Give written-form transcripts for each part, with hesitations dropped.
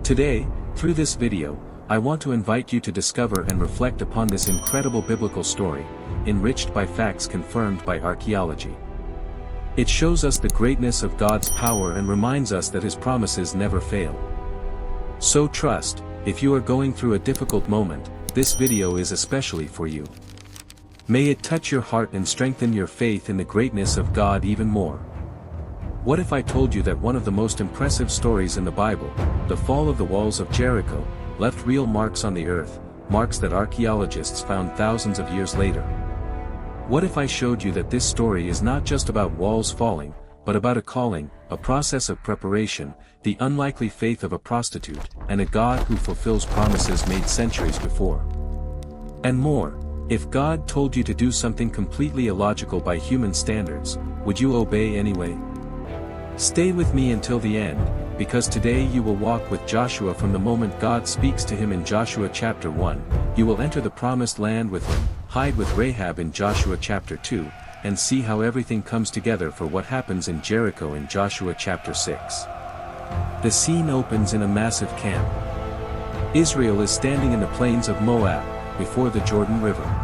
Today, through this video, I want to invite you to discover and reflect upon this incredible biblical story, enriched by facts confirmed by archaeology. It shows us the greatness of God's power and reminds us that His promises never fail. So trust, if you are going through a difficult moment, this video is especially for you. May it touch your heart and strengthen your faith in the greatness of God even more. What if I told you that one of the most impressive stories in the Bible, the fall of the walls of Jericho, left real marks on the earth, marks that archaeologists found thousands of years later? What if I showed you that this story is not just about walls falling, but about a calling, a process of preparation, the unlikely faith of a prostitute, and a God who fulfills promises made centuries before? And more, if God told you to do something completely illogical by human standards, would you obey anyway? Stay with me until the end, because today you will walk with Joshua from the moment God speaks to him in Joshua chapter 1, you will enter the promised land with him, hide with Rahab in Joshua chapter 2, and see how everything comes together for what happens in Jericho in Joshua chapter 6. The scene opens in a massive camp. Israel is standing in the plains of Moab, before the Jordan River.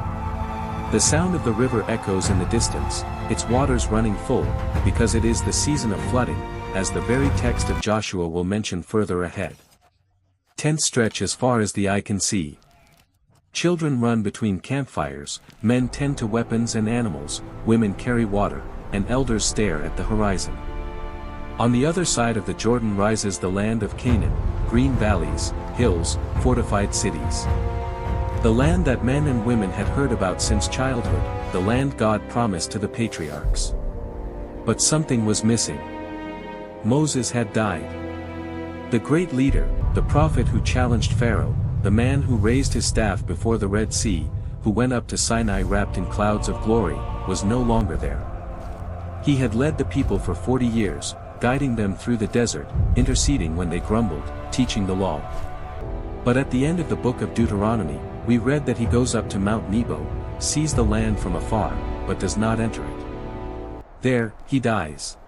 The sound of the river echoes in the distance, its waters running full, because it is the season of flooding, as the very text of Joshua will mention further ahead. Tents stretch as far as the eye can see. Children run between campfires, men tend to weapons and animals, women carry water, and elders stare at the horizon. On the other side of the Jordan rises the land of Canaan, green valleys, hills, fortified cities. The land that men and women had heard about since childhood, the land God promised to the patriarchs. But something was missing. Moses had died. The great leader, the prophet who challenged Pharaoh, the man who raised his staff before the Red Sea, who went up to Sinai wrapped in clouds of glory, was no longer there. He had led the people for 40 years, guiding them through the desert, interceding when they grumbled, teaching the law. But at the end of the book of Deuteronomy, we read that he goes up to Mount Nebo, sees the land from afar, but does not enter it. There, he dies.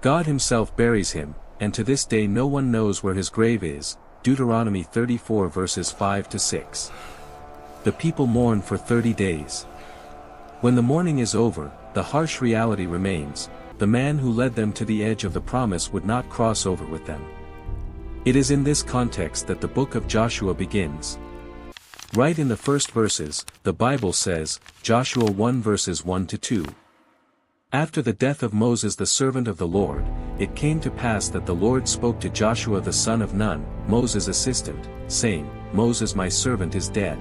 God himself buries him, and to this day no one knows where his grave is. Deuteronomy 34 verses 5 to 6. The people mourn for 30 days. When the mourning is over, the harsh reality remains: the man who led them to the edge of the promise would not cross over with them. It is in this context that the book of Joshua begins. Right in the first verses, the Bible says, Joshua 1 verses 1 to 2. After the death of Moses the servant of the Lord, it came to pass that the Lord spoke to Joshua the son of Nun, Moses' assistant, saying, Moses my servant is dead.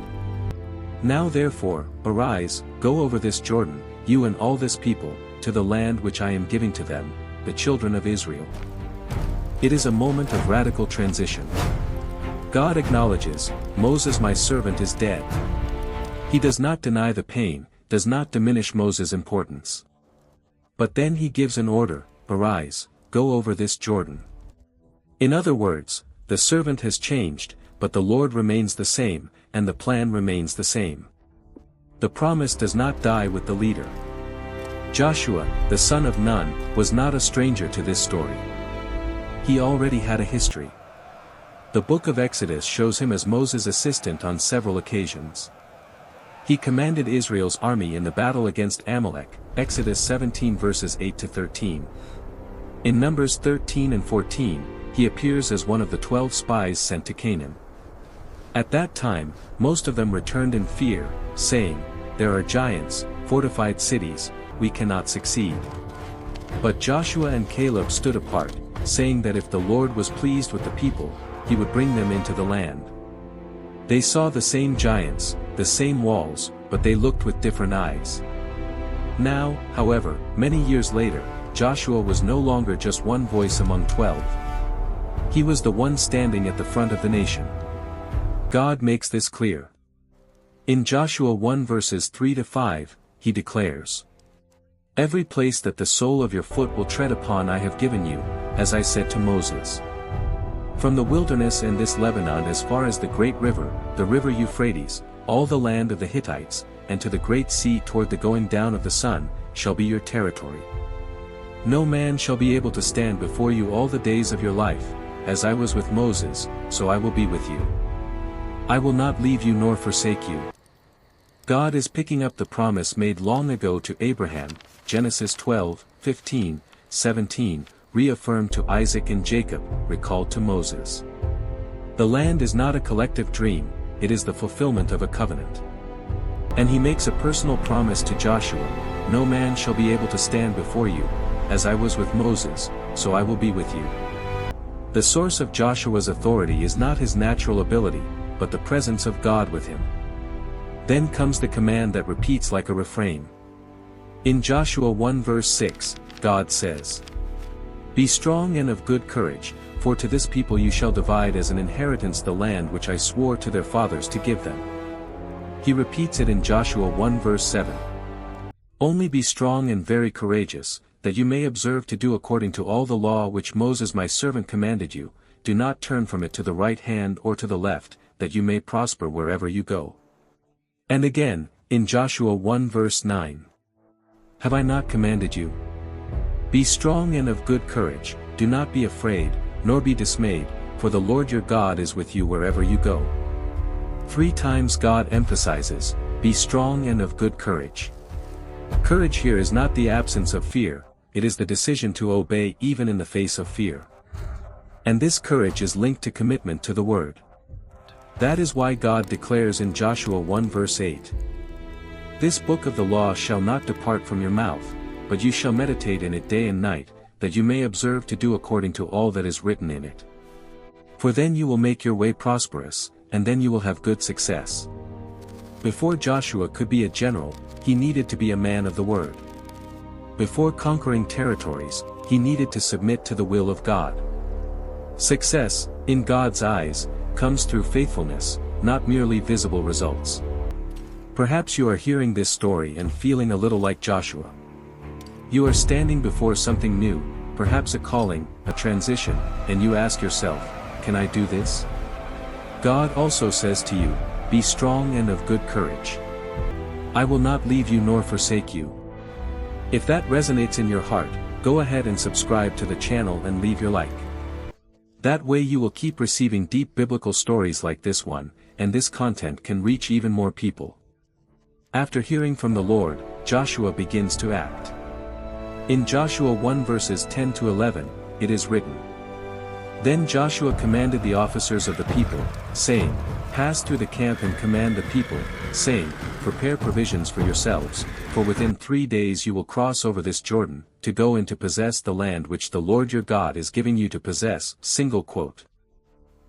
Now therefore, arise, go over this Jordan, you and all this people, to the land which I am giving to them, the children of Israel. It is a moment of radical transition. God acknowledges, Moses my servant is dead. He does not deny the pain, does not diminish Moses' importance. But then he gives an order: arise, go over this Jordan. In other words, the servant has changed, but the Lord remains the same, and the plan remains the same. The promise does not die with the leader. Joshua, the son of Nun, was not a stranger to this story. He already had a history. The book of Exodus shows him as Moses' assistant on several occasions. He commanded Israel's army in the battle against Amalek, Exodus 17 verses 8 to 13. In Numbers 13 and 14, he appears as one of the 12 spies sent to Canaan. At that time, most of them returned in fear, saying, There are giants, fortified cities, we cannot succeed. But Joshua and Caleb stood apart, saying that if the Lord was pleased with the people, he would bring them into the land. They saw the same giants, the same walls, but they looked with different eyes. Now, however, many years later, Joshua was no longer just one voice among 12. He was the one standing at the front of the nation. God makes this clear. In Joshua 1 verses 3 to 5, he declares, Every place that the sole of your foot will tread upon I have given you, as I said to Moses. From the wilderness and this Lebanon as far as the great river, the river Euphrates, all the land of the Hittites, and to the great sea toward the going down of the sun, shall be your territory. No man shall be able to stand before you all the days of your life, as I was with Moses, so I will be with you. I will not leave you nor forsake you. God is picking up the promise made long ago to Abraham, Genesis 12, 15, 17, reaffirmed to Isaac and Jacob, recalled to Moses. The land is not a collective dream, it is the fulfillment of a covenant. And he makes a personal promise to Joshua, no man shall be able to stand before you, as I was with Moses, so I will be with you. The source of Joshua's authority is not his natural ability, but the presence of God with him. Then comes the command that repeats like a refrain. In Joshua 1 verse 6, God says, "Be strong and of good courage, for to this people you shall divide as an inheritance the land which I swore to their fathers to give them." He repeats it in Joshua 1 verse 7. "Only be strong and very courageous, that you may observe to do according to all the law which Moses my servant commanded you, do not turn from it to the right hand or to the left, that you may prosper wherever you go." And again, in Joshua 1 verse 9. "Have I not commanded you? Be strong and of good courage, do not be afraid, nor be dismayed, for the Lord your God is with you wherever you go." 3 times God emphasizes, "Be strong and of good courage." Courage here is not the absence of fear, it is the decision to obey even in the face of fear. And this courage is linked to commitment to the word. That is why God declares in Joshua 1 verse 8, "This book of the law shall not depart from your mouth, but you shall meditate in it day and night, that you may observe to do according to all that is written in it. For then you will make your way prosperous, and then you will have good success." Before Joshua could be a general, he needed to be a man of the word. Before conquering territories, he needed to submit to the will of God. Success, in God's eyes, comes through faithfulness, not merely visible results. Perhaps you are hearing this story and feeling a little like Joshua. You are standing before something new, perhaps a calling, a transition, and you ask yourself, "Can I do this?" God also says to you, "Be strong and of good courage. I will not leave you nor forsake you." If that resonates in your heart, go ahead and subscribe to the channel and leave your like. That way you will keep receiving deep biblical stories like this one, and this content can reach even more people. After hearing from the Lord, Joshua begins to act. In Joshua 1 verses 10 to 11, it is written, "Then Joshua commanded the officers of the people, saying, Pass through the camp and command the people, saying, Prepare provisions for yourselves, for within 3 days you will cross over this Jordan, to go in to possess the land which the Lord your God is giving you to possess." Single quote.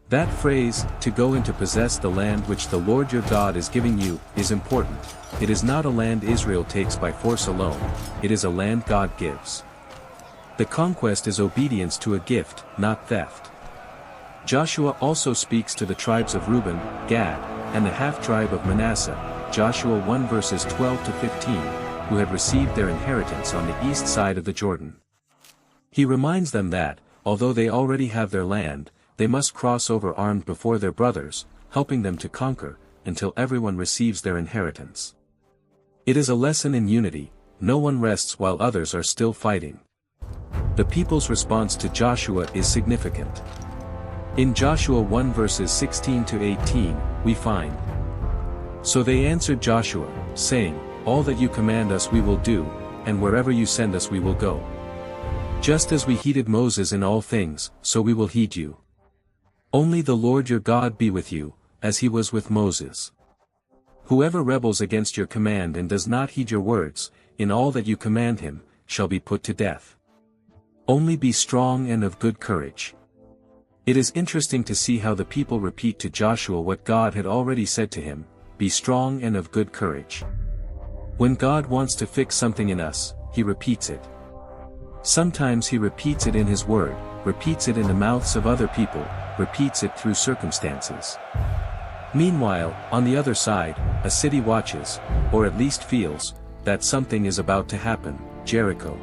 That phrase, "to go in to possess the land which the Lord your God is giving you," is important. It is not a land Israel takes by force alone, it is a land God gives. The conquest is obedience to a gift, not theft. Joshua also speaks to the tribes of Reuben, Gad, and the half-tribe of Manasseh, Joshua 1 verses 12 to 15, who had received their inheritance on the east side of the Jordan. He reminds them that, although they already have their land, they must cross over armed before their brothers, helping them to conquer, until everyone receives their inheritance. It is a lesson in unity, no one rests while others are still fighting. The people's response to Joshua is significant. In Joshua 1 verses 16 to 18, we find, "So they answered Joshua, saying, All that you command us we will do, and wherever you send us we will go. Just as we heeded Moses in all things, so we will heed you. Only the Lord your God be with you, as he was with Moses. Whoever rebels against your command and does not heed your words, in all that you command him, shall be put to death. Only be strong and of good courage." It is interesting to see how the people repeat to Joshua what God had already said to him, "Be strong and of good courage." When God wants to fix something in us, he repeats it. Sometimes he repeats it in his word, repeats it in the mouths of other people, repeats it through circumstances. Meanwhile, on the other side, a city watches, or at least feels, that something is about to happen, Jericho.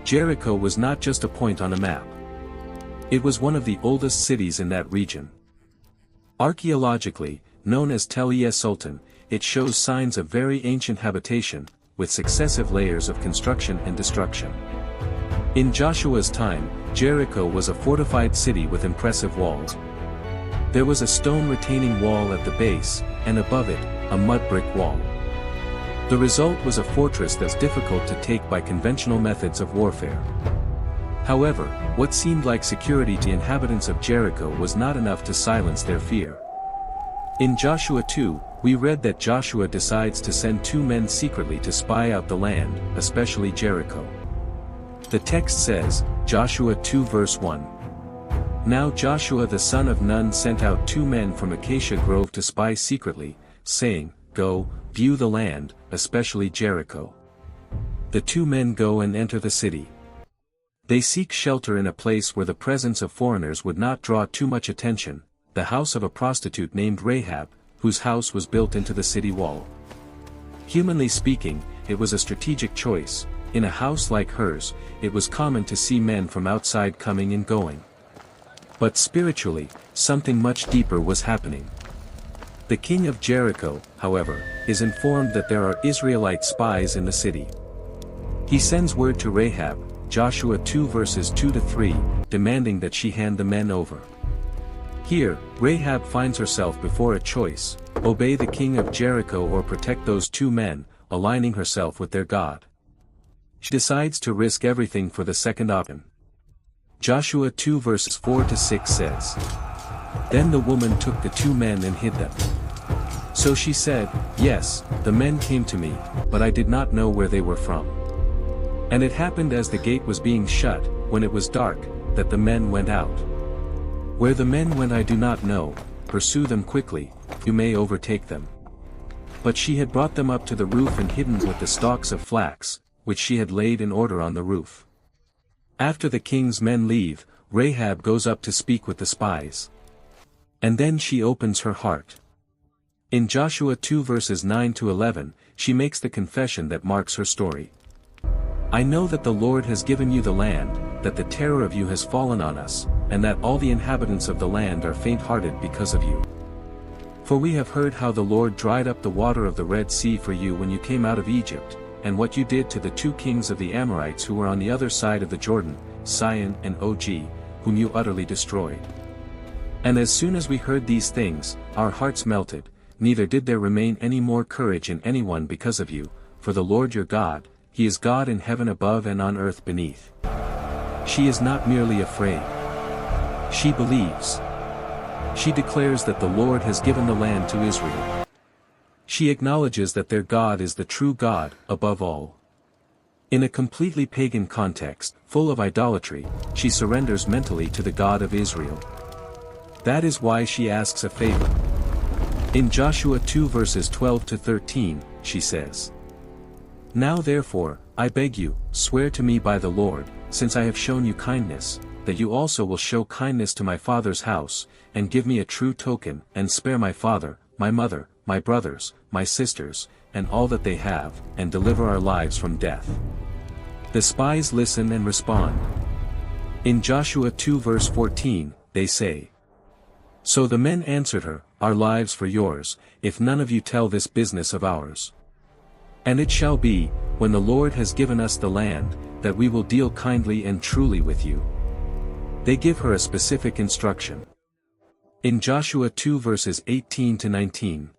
Jericho was not just a point on a map. It was one of the oldest cities in that region. Archaeologically, known as Tel es Sultan, it shows signs of very ancient habitation, with successive layers of construction and destruction. In Joshua's time, Jericho was a fortified city with impressive walls. There was a stone retaining wall at the base, and above it, a mud brick wall. The result was a fortress that's difficult to take by conventional methods of warfare. However, what seemed like security to inhabitants of Jericho was not enough to silence their fear. In Joshua 2, we read that Joshua decides to send 2 men secretly to spy out the land, especially Jericho. The text says, Joshua 2 verse 1. Now Joshua the son of Nun sent out 2 men from Acacia Grove to spy secretly, saying, Go, view the land, especially Jericho. The 2 men go and enter the city. They seek shelter in a place where the presence of foreigners would not draw too much attention, the house of a prostitute named Rahab, whose house was built into the city wall. Humanly speaking, it was a strategic choice. In a house like hers, it was common to see men from outside coming and going. But spiritually, something much deeper was happening. The king of Jericho, however, is informed that there are Israelite spies in the city. He sends word to Rahab, Joshua 2 verses 2 to 3, demanding that she hand the men over. Here, Rahab finds herself before a choice: obey the king of Jericho or protect those 2 men, aligning herself with their God. She decides to risk everything for the second option. Joshua 2 verses 4 to 6 says, Then the woman took the 2 men and hid them. So she said, Yes, the men came to me, but I did not know where they were from. And it happened as the gate was being shut, when it was dark, that the men went out. Where the men went I do not know, pursue them quickly, you may overtake them. But she had brought them up to the roof and hidden with the stalks of flax, which she had laid in order on the roof. After the king's men leave, Rahab goes up to speak with the spies. And then she opens her heart. In Joshua 2 verses 9 to 11, she makes the confession that marks her story. I know that the Lord has given you the land, that the terror of you has fallen on us, and that all the inhabitants of the land are faint-hearted because of you. For we have heard how the Lord dried up the water of the Red Sea for you when you came out of Egypt, and what you did to the 2 kings of the Amorites who were on the other side of the Jordan, Sihon and Og, whom you utterly destroyed. And as soon as we heard these things, our hearts melted, neither did there remain any more courage in anyone because of you, for the Lord your God, He is God in heaven above and on earth beneath. She is not merely afraid. She believes. She declares that the Lord has given the land to Israel. She acknowledges that their God is the true God, above all. In a completely pagan context, full of idolatry, she surrenders mentally to the God of Israel. That is why she asks a favor. In Joshua 2 verses 12 to 13, she says, Now therefore, I beg you, swear to me by the Lord, since I have shown you kindness, that you also will show kindness to my father's house, and give me a true token, and spare my father, my mother, my brothers, my sisters, and all that they have, and deliver our lives from death. The spies listen and respond. In Joshua 2 verse 14, they say, So the men answered her, Our lives for yours, if none of you tell this business of ours. And it shall be, when the Lord has given us the land, that we will deal kindly and truly with you. They give her a specific instruction. In Joshua 2 verses 18 to 19,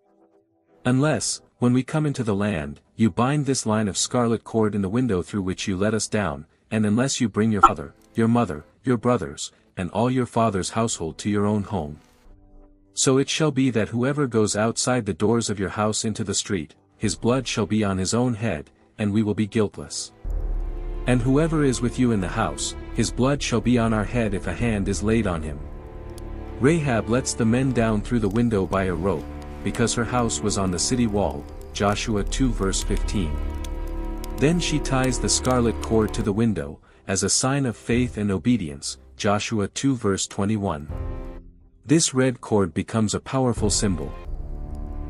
Unless, when we come into the land, you bind this line of scarlet cord in the window through which you let us down, and unless you bring your father, your mother, your brothers, and all your father's household to your own home. So it shall be that whoever goes outside the doors of your house into the street, his blood shall be on his own head, and we will be guiltless. And whoever is with you in the house, his blood shall be on our head if a hand is laid on him. Rahab lets the men down through the window by a rope, because her house was on the city wall, Joshua 2 verse 15. Then she ties the scarlet cord to the window, as a sign of faith and obedience, Joshua 2 verse 21. This red cord becomes a powerful symbol.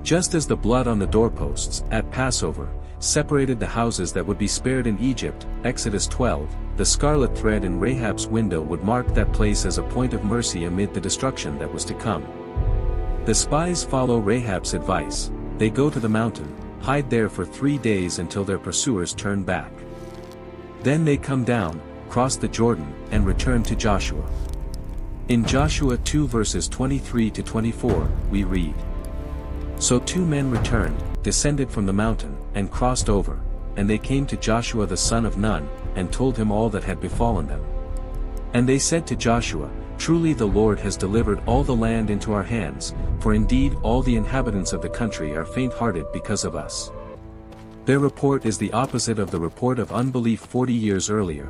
Just as the blood on the doorposts, at Passover, separated the houses that would be spared in Egypt, Exodus 12, the scarlet thread in Rahab's window would mark that place as a point of mercy amid the destruction that was to come. The spies follow Rahab's advice. They go to the mountain, hide there for 3 days until their pursuers turn back. Then they come down, crossed the Jordan, and returned to Joshua. In Joshua 2 verses 23 to 24, we read, "So 2 men returned, descended from the mountain, and crossed over, and they came to Joshua the son of Nun, and told him all that had befallen them. And they said to Joshua, Truly the Lord has delivered all the land into our hands, for indeed all the inhabitants of the country are faint-hearted because of us." Their report is the opposite of the report of unbelief 40 years earlier.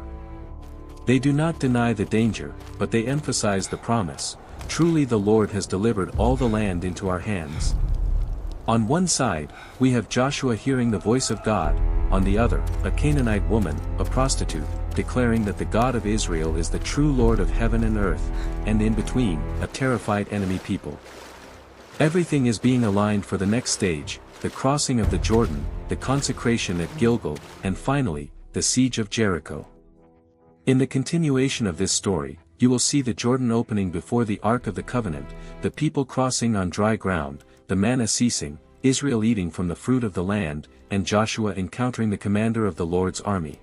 They do not deny the danger, but they emphasize the promise, "Truly the Lord has delivered all the land into our hands." On one side, we have Joshua hearing the voice of God, on the other, a Canaanite woman, a prostitute, declaring that the God of Israel is the true Lord of heaven and earth, and in between, a terrified enemy people. Everything is being aligned for the next stage, the crossing of the Jordan, the consecration at Gilgal, and finally, the siege of Jericho. In the continuation of this story, you will see the Jordan opening before the Ark of the Covenant, the people crossing on dry ground, the manna ceasing, Israel eating from the fruit of the land, and Joshua encountering the commander of the Lord's army.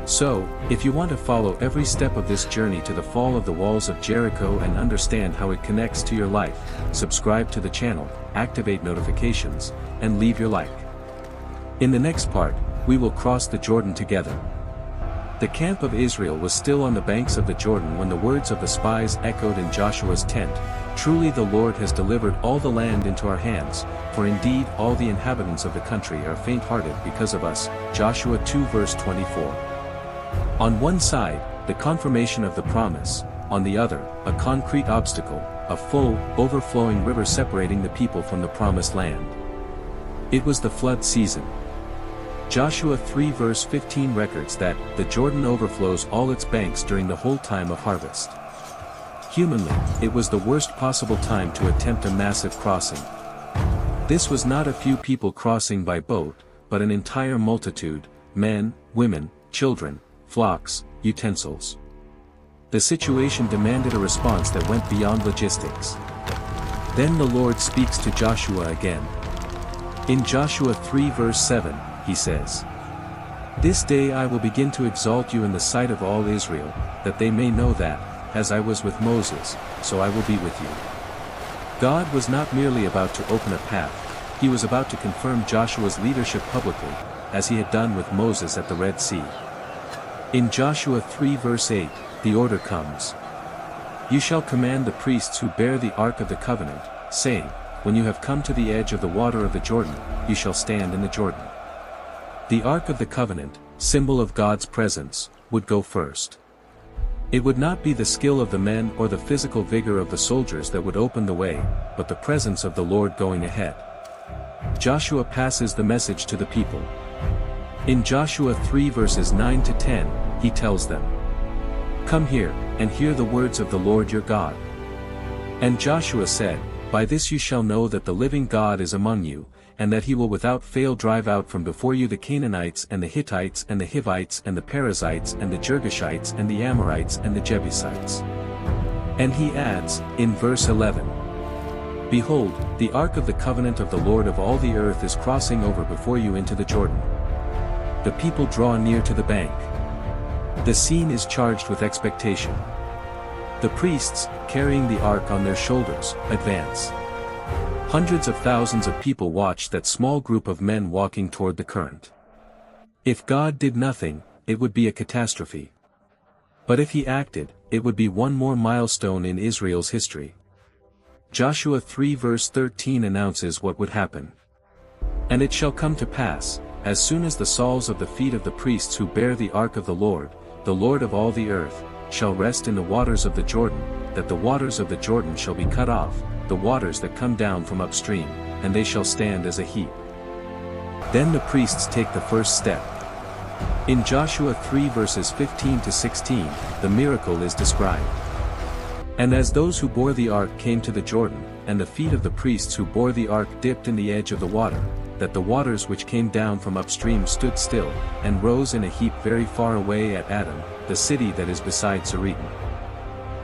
So, if you want to follow every step of this journey to the fall of the walls of Jericho and understand how it connects to your life, subscribe to the channel, activate notifications, and leave your like. In the next part, we will cross the Jordan together. The camp of Israel was still on the banks of the Jordan when the words of the spies echoed in Joshua's tent, "Truly the Lord has delivered all the land into our hands, for indeed all the inhabitants of the country are faint-hearted because of us." Joshua 2 verse 24. On one side, the confirmation of the promise, on the other, a concrete obstacle, a full, overflowing river separating the people from the promised land. It was the flood season. Joshua 3 verse 15 records that, "The Jordan overflows all its banks during the whole time of harvest." Humanly, it was the worst possible time to attempt a massive crossing. This was not a few people crossing by boat, but an entire multitude, men, women, children, flocks, utensils. The situation demanded a response that went beyond logistics. Then the Lord speaks to Joshua again. In Joshua 3 verse 7, he says, "This day I will begin to exalt you in the sight of all Israel, that they may know that, as I was with Moses, so I will be with you." God was not merely about to open a path, he was about to confirm Joshua's leadership publicly, as he had done with Moses at the Red Sea. In Joshua 3 verse 8, the order comes. "You shall command the priests who bear the Ark of the Covenant, saying, When you have come to the edge of the water of the Jordan, you shall stand in the Jordan." The Ark of the Covenant, symbol of God's presence, would go first. It would not be the skill of the men or the physical vigor of the soldiers that would open the way, but the presence of the Lord going ahead. Joshua passes the message to the people. In Joshua 3 verses 9 to 10, he tells them, "Come here, and hear the words of the Lord your God." And Joshua said, "By this you shall know that the living God is among you, and that he will without fail drive out from before you the Canaanites and the Hittites and the Hivites and the Perizzites and the Girgashites and the Amorites and the Jebusites." And he adds, in verse 11, "Behold, the Ark of the Covenant of the Lord of all the earth is crossing over before you into the Jordan." The people draw near to the bank. The scene is charged with expectation. The priests, carrying the ark on their shoulders, advance. Hundreds of thousands of people watch that small group of men walking toward the current. If God did nothing, it would be a catastrophe. But if he acted, it would be one more milestone in Israel's history. Joshua 3 verse 13 announces what would happen. "And it shall come to pass, as soon as the soles of the feet of the priests who bear the ark of the Lord of all the earth, shall rest in the waters of the Jordan, that the waters of the Jordan shall be cut off, the waters that come down from upstream, and they shall stand as a heap." Then the priests take the first step. In Joshua 3 verses 15 to 16, the miracle is described. "And as those who bore the ark came to the Jordan, and the feet of the priests who bore the ark dipped in the edge of the water, that the waters which came down from upstream stood still, and rose in a heap very far away at Adam, the city that is beside Zaretan.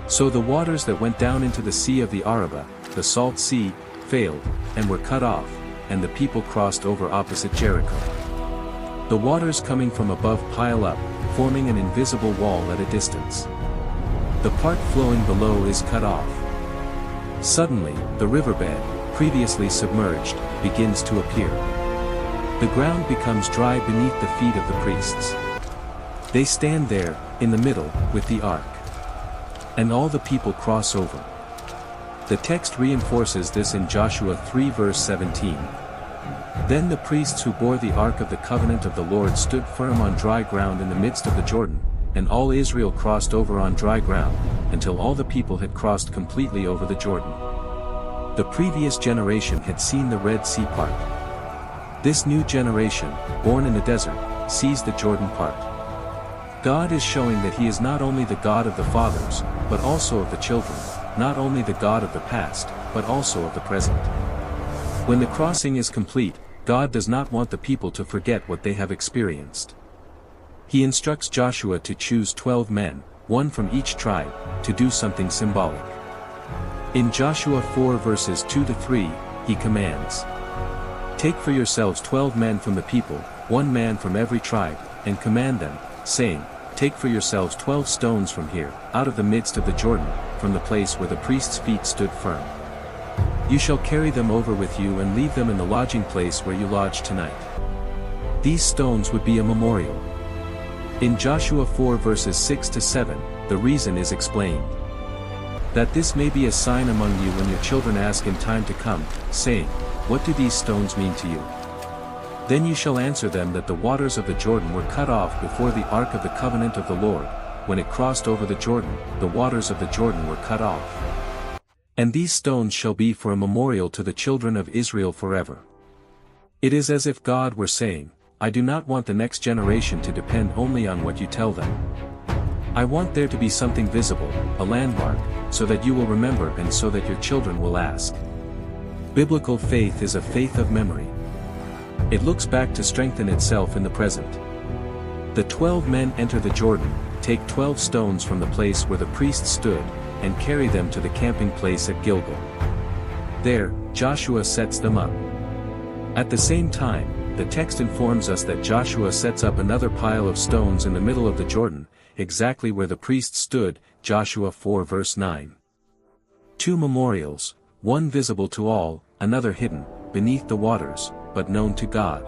So the waters that went down into the sea of the Arabah, the salt sea, failed, and were cut off, and the people crossed over opposite Jericho. The waters coming from above pile up, forming an invisible wall at a distance. The part flowing below is cut off. Suddenly, the riverbed, previously submerged, begins to appear. The ground becomes dry beneath the feet of the priests. They stand there, in the middle, with the ark. And all the people cross over. The text reinforces this in Joshua 3 verse 17. Then the priests who bore the ark of the covenant of the Lord stood firm on dry ground in the midst of the Jordan, and all Israel crossed over on dry ground, until all the people had crossed completely over the Jordan. The previous generation had seen the Red Sea part. This new generation, born in the desert, sees the Jordan part. God is showing that He is not only the God of the fathers, but also of the children, not only the God of the past, but also of the present. When the crossing is complete, God does not want the people to forget what they have experienced. He instructs Joshua to choose 12 men, one from each tribe, to do something symbolic. In Joshua 4 verses 2 to 3, he commands, "Take for yourselves 12 men from the people, one man from every tribe, and command them, saying, Take for yourselves 12 stones from here, out of the midst of the Jordan, from the place where the priest's feet stood firm. You shall carry them over with you and leave them in the lodging place where you lodge tonight." These stones would be a memorial. In Joshua 4 verses 6 to 7, the reason is explained. "That this may be a sign among you when your children ask in time to come, saying, What do these stones mean to you? Then you shall answer them that the waters of the Jordan were cut off before the ark of the covenant of the Lord. When it crossed over the Jordan, the waters of the Jordan were cut off. And these stones shall be for a memorial to the children of Israel forever." It is as if God were saying, "I do not want the next generation to depend only on what you tell them. I want there to be something visible, a landmark, so that you will remember and so that your children will ask." Biblical faith is a faith of memory. It looks back to strengthen itself in the present. The 12 men enter the Jordan, take 12 stones from the place where the priests stood, and carry them to the camping place at Gilgal. There, Joshua sets them up. At the same time, the text informs us that Joshua sets up another pile of stones in the middle of the Jordan, exactly where the priests stood, Joshua 4 verse 9. Two memorials, one visible to all, another hidden, beneath the waters, but known to God.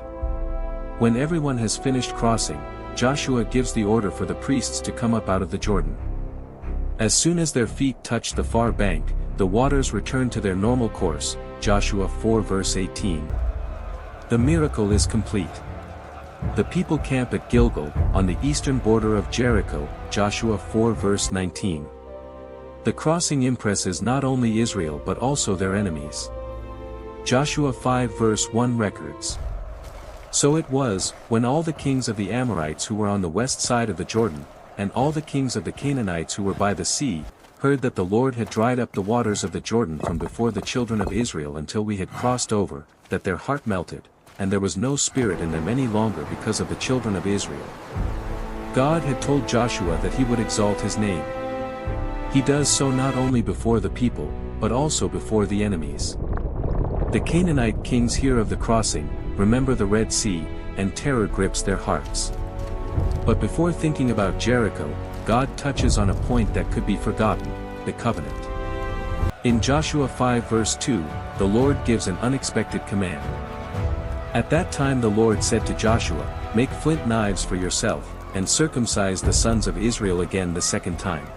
When everyone has finished crossing, Joshua gives the order for the priests to come up out of the Jordan. As soon as their feet touch the far bank, the waters return to their normal course, Joshua 4 verse 18. The miracle is complete. The people camp at Gilgal, on the eastern border of Jericho, Joshua 4 verse 19. The crossing impresses not only Israel but also their enemies. Joshua 5 verse 1 records. "So it was, when all the kings of the Amorites who were on the west side of the Jordan, and all the kings of the Canaanites who were by the sea, heard that the Lord had dried up the waters of the Jordan from before the children of Israel until we had crossed over, that their heart melted, and there was no spirit in them any longer because of the children of Israel." God had told Joshua that he would exalt his name. He does so not only before the people, but also before the enemies. The Canaanite kings hear of the crossing, remember the Red Sea, and terror grips their hearts. But before thinking about Jericho, God touches on a point that could be forgotten, the covenant. In Joshua 5 verse 2, the Lord gives an unexpected command. "At that time the Lord said to Joshua, Make flint knives for yourself, and circumcise the sons of Israel again the second time."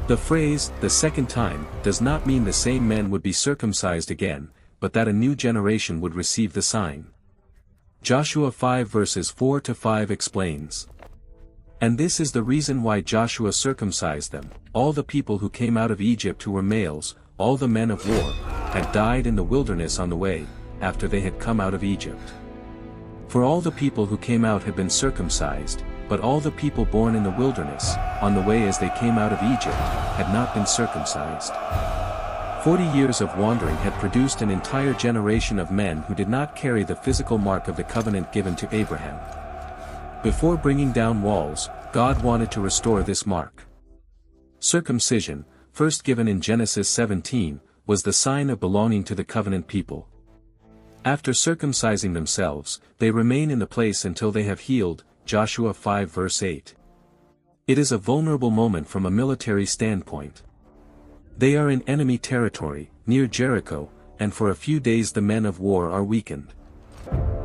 The phrase, "the second time," does not mean the same men would be circumcised again, but that a new generation would receive the sign. Joshua 5 verses 4 to 5 explains. "And this is the reason why Joshua circumcised them. All the people who came out of Egypt who were males, all the men of war, had died in the wilderness on the way, after they had come out of Egypt. For all the people who came out had been circumcised, but all the people born in the wilderness, on the way as they came out of Egypt, had not been circumcised." 40 years of wandering had produced an entire generation of men who did not carry the physical mark of the covenant given to Abraham. Before bringing down walls, God wanted to restore this mark. Circumcision, first given in Genesis 17, was the sign of belonging to the covenant people. After circumcising themselves, they remain in the place until they have healed, Joshua 5 verse 8. It is a vulnerable moment from a military standpoint. They are in enemy territory, near Jericho, and for a few days the men of war are weakened.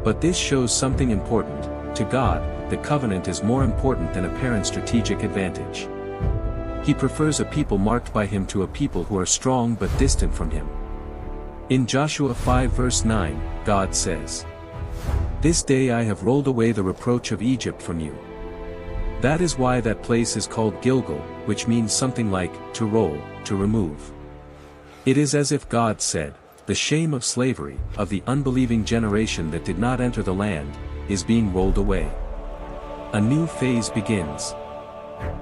But this shows something important. To God, the covenant is more important than apparent strategic advantage. He prefers a people marked by him to a people who are strong but distant from him. In Joshua 5 verse 9, God says, "This day I have rolled away the reproach of Egypt from you." That is why that place is called Gilgal, which means something like, to roll, to remove. It is as if God said, the shame of slavery, of the unbelieving generation that did not enter the land, is being rolled away. A new phase begins.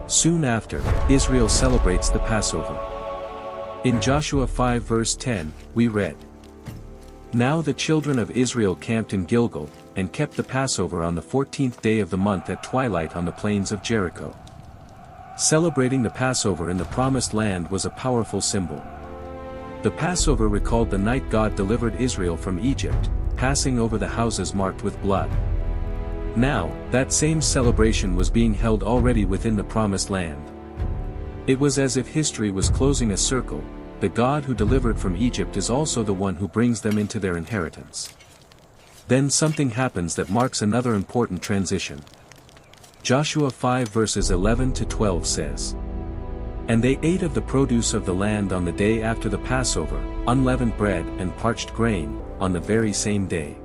Soon after, Israel celebrates the Passover. In Joshua 5 verse 10, we read, "Now the children of Israel camped in Gilgal, and kept the Passover on the 14th day of the month at twilight on the plains of Jericho." Celebrating the Passover in the Promised Land was a powerful symbol. The Passover recalled the night God delivered Israel from Egypt, passing over the houses marked with blood. Now, that same celebration was being held already within the Promised Land. It was as if history was closing a circle. The God who delivered from Egypt is also the one who brings them into their inheritance. Then something happens that marks another important transition. Joshua 5 verses 11 to 12 says, "And they ate of the produce of the land on the day after the Passover, unleavened bread and parched grain, on the very same day.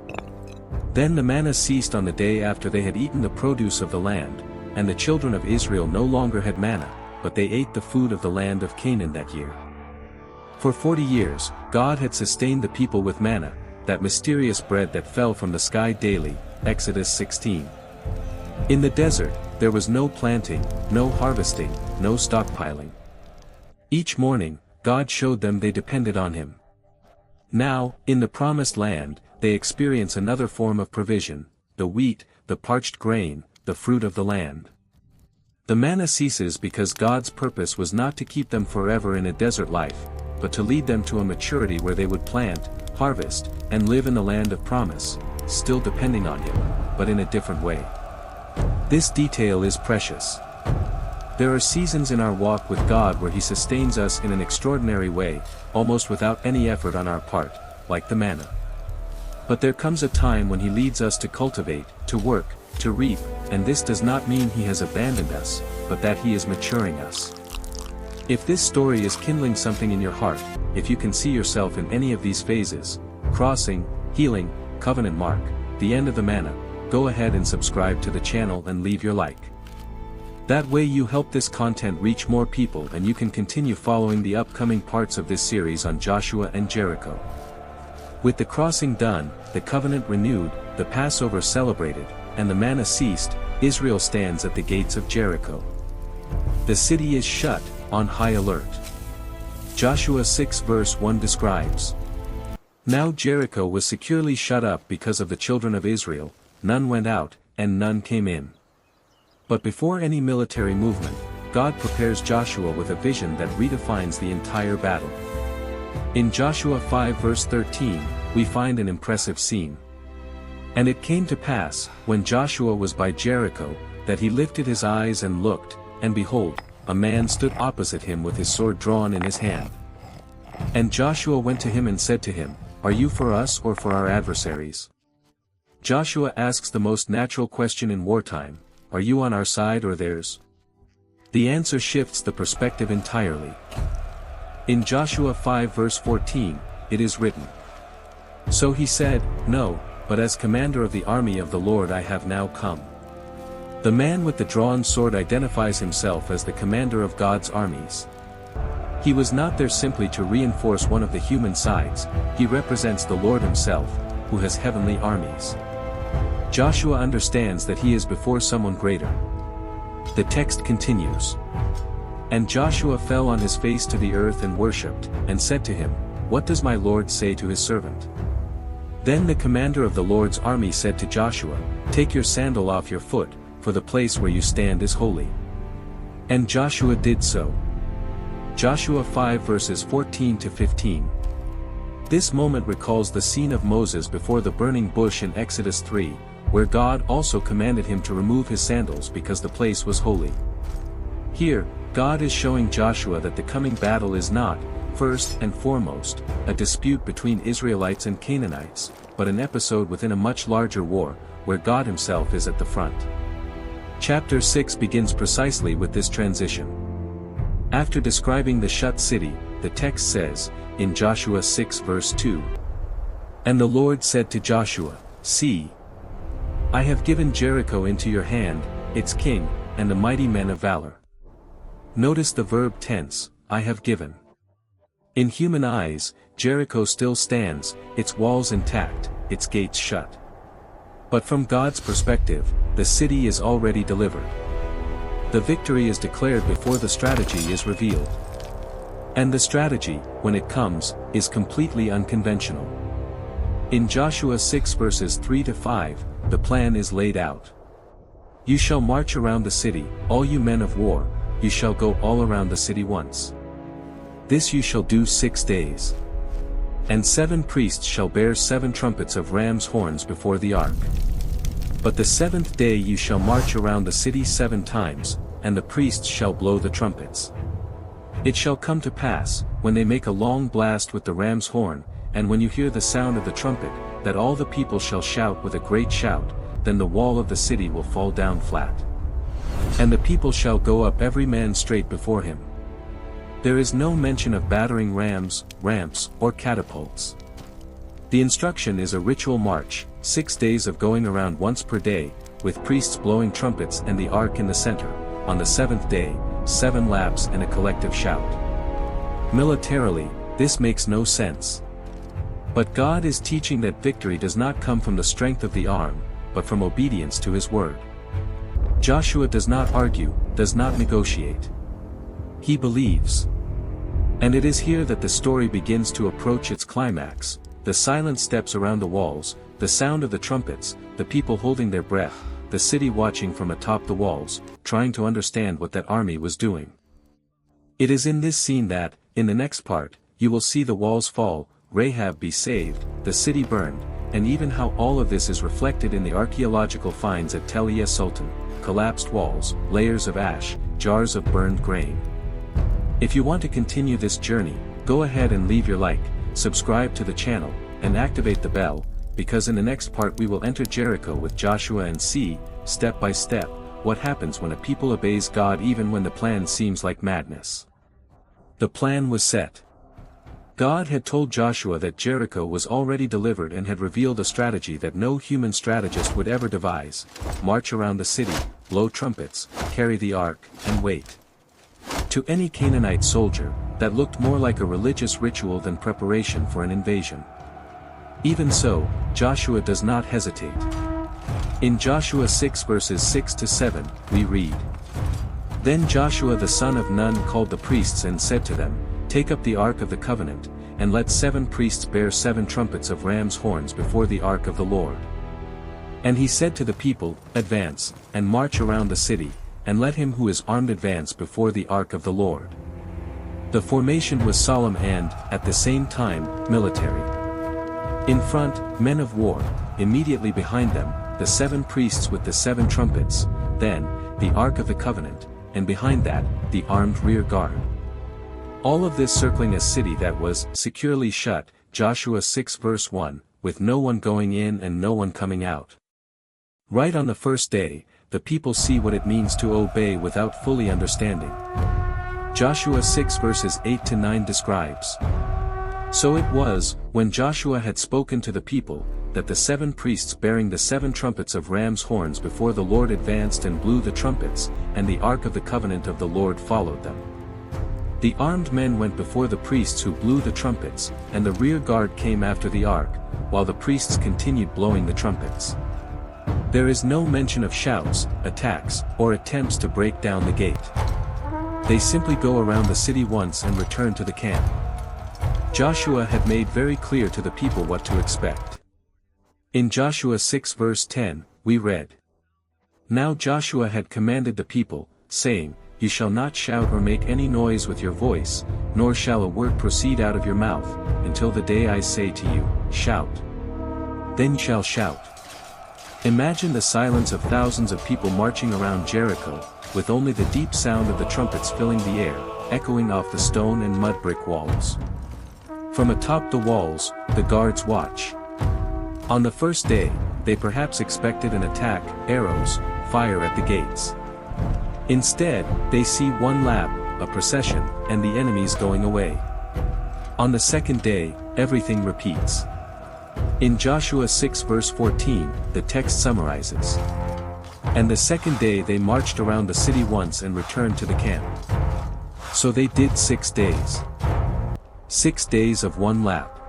Then the manna ceased on the day after they had eaten the produce of the land, and the children of Israel no longer had manna, but they ate the food of the land of Canaan that year." For 40 years, God had sustained the people with manna, that mysterious bread that fell from the sky daily, Exodus 16. In the desert, there was no planting, no harvesting, no stockpiling. Each morning, God showed them they depended on Him. Now, in the Promised Land, they experience another form of provision, the wheat, the parched grain, the fruit of the land. The manna ceases because God's purpose was not to keep them forever in a desert life, but to lead them to a maturity where they would plant, harvest, and live in the land of promise, still depending on Him, but in a different way. This detail is precious. There are seasons in our walk with God where He sustains us in an extraordinary way, almost without any effort on our part, like the manna. But there comes a time when He leads us to cultivate, to work, to reap, and this does not mean He has abandoned us, but that He is maturing us. If this story is kindling something in your heart, if you can see yourself in any of these phases, crossing, healing, covenant mark, the end of the manna, go ahead and subscribe to the channel and leave your like. That way you help this content reach more people and you can continue following the upcoming parts of this series on Joshua and Jericho. With the crossing done, the covenant renewed, the Passover celebrated, and the manna ceased, Israel stands at the gates of Jericho. The city is shut, on high alert. Joshua 6 verse 1 describes, "Now Jericho was securely shut up because of the children of Israel, none went out, and none came in." But before any military movement, God prepares Joshua with a vision that redefines the entire battle. In Joshua 5 verse 13, we find an impressive scene. "And it came to pass, when Joshua was by Jericho, that he lifted his eyes and looked, and behold, a man stood opposite him with his sword drawn in his hand. And Joshua went to him and said to him, 'Are you for us or for our adversaries?' Joshua asks the most natural question in wartime, are you on our side or theirs? The answer shifts the perspective entirely. In Joshua 5 verse 14, it is written, "So he said, 'No, but as commander of the army of the Lord I have now come.'" The man with the drawn sword identifies himself as the commander of God's armies. He was not there simply to reinforce one of the human sides, he represents the Lord Himself, who has heavenly armies. Joshua understands that he is before someone greater. The text continues. "And Joshua fell on his face to the earth and worshipped, and said to him, 'What does my Lord say to his servant?' Then the commander of the Lord's army said to Joshua, 'Take your sandal off your foot, for the place where you stand is holy.' And Joshua did so." Joshua 5 verses 14 to 15. This moment recalls the scene of Moses before the burning bush in Exodus 3, where God also commanded him to remove his sandals because the place was holy. Here, God is showing Joshua that the coming battle is not, first and foremost, a dispute between Israelites and Canaanites, but an episode within a much larger war, where God himself is at the front. Chapter 6 begins precisely with this transition. After describing the shut city, the text says, in Joshua 6 verse 2, "And the Lord said to Joshua, See, I have given Jericho into your hand, its king, and the mighty men of valor." Notice the verb tense, I have given. In human eyes, Jericho still stands, its walls intact, its gates shut. But from God's perspective, the city is already delivered. The victory is declared before the strategy is revealed. And the strategy, when it comes, is completely unconventional. In Joshua 6 verses 3 to 5, the plan is laid out. "You shall march around the city, all you men of war, you shall go all around the city once. This you shall do 6 days. And 7 priests shall bear 7 trumpets of ram's horns before the ark. But the 7th day you shall march around the city 7 times, and the priests shall blow the trumpets. It shall come to pass, when they make a long blast with the ram's horn, and when you hear the sound of the trumpet, that all the people shall shout with a great shout, then the wall of the city will fall down flat. And the people shall go up every man straight before him." There is no mention of battering rams, ramps, or catapults. The instruction is a ritual march, 6 days of going around once per day, with priests blowing trumpets and the ark in the center, on the 7th day, 7 laps and a collective shout. Militarily, this makes no sense. But God is teaching that victory does not come from the strength of the arm, but from obedience to his word. Joshua does not argue, does not negotiate. He believes. And it is here that the story begins to approach its climax, the silent steps around the walls, the sound of the trumpets, the people holding their breath, the city watching from atop the walls, trying to understand what that army was doing. It is in this scene that, in the next part, you will see the walls fall, Rahab be saved, the city burned, and even how all of this is reflected in the archaeological finds at Tel El Sultan, collapsed walls, layers of ash, jars of burned grain. If you want to continue this journey, go ahead and leave your like, subscribe to the channel, and activate the bell, because in the next part we will enter Jericho with Joshua and see, step by step, what happens when a people obeys God even when the plan seems like madness. The plan was set. God had told Joshua that Jericho was already delivered and had revealed a strategy that no human strategist would ever devise: march around the city, blow trumpets, carry the ark, and wait. To any Canaanite soldier, that looked more like a religious ritual than preparation for an invasion. Even so, Joshua does not hesitate. In Joshua 6 verses 6 to 7, we read, "Then Joshua the son of Nun called the priests and said to them, Take up the ark of the covenant, and let 7 priests bear 7 trumpets of ram's horns before the ark of the Lord. And he said to the people, Advance, and march around the city, and let him who is armed advance before the ark of the Lord." The formation was solemn and, at the same time, military. In front, men of war, immediately behind them, the 7 priests with the 7 trumpets, then, the ark of the covenant, and behind that, the armed rear guard. All of this circling a city that was securely shut, Joshua 6 verse 1, with no one going in and no one coming out. Right on the first day, the people see what it means to obey without fully understanding. Joshua 6 verses 8 to 9 describes, "So it was, when Joshua had spoken to the people, that the 7 priests bearing the 7 trumpets of ram's horns before the Lord advanced and blew the trumpets, and the ark of the covenant of the Lord followed them. The armed men went before the priests who blew the trumpets, and the rear guard came after the ark, while the priests continued blowing the trumpets." There is no mention of shouts, attacks, or attempts to break down the gate. They simply go around the city once and return to the camp. Joshua had made very clear to the people what to expect. In Joshua 6 verse 10, we read, "Now Joshua had commanded the people, saying, You shall not shout or make any noise with your voice, nor shall a word proceed out of your mouth, until the day I say to you, Shout. Then you shall shout. Imagine the silence of thousands of people marching around Jericho, with only the deep sound of the trumpets filling the air, echoing off the stone and mud brick walls. From atop the walls, the guards watch. On the first day, they perhaps expected an attack, arrows, fire at the gates. Instead, they see one lap, a procession, and the enemies going away. On the second day, everything repeats. In Joshua 6 verse 14, the text summarizes. And the second day they marched around the city once and returned to the camp. So they did 6 days. 6 days of one lap.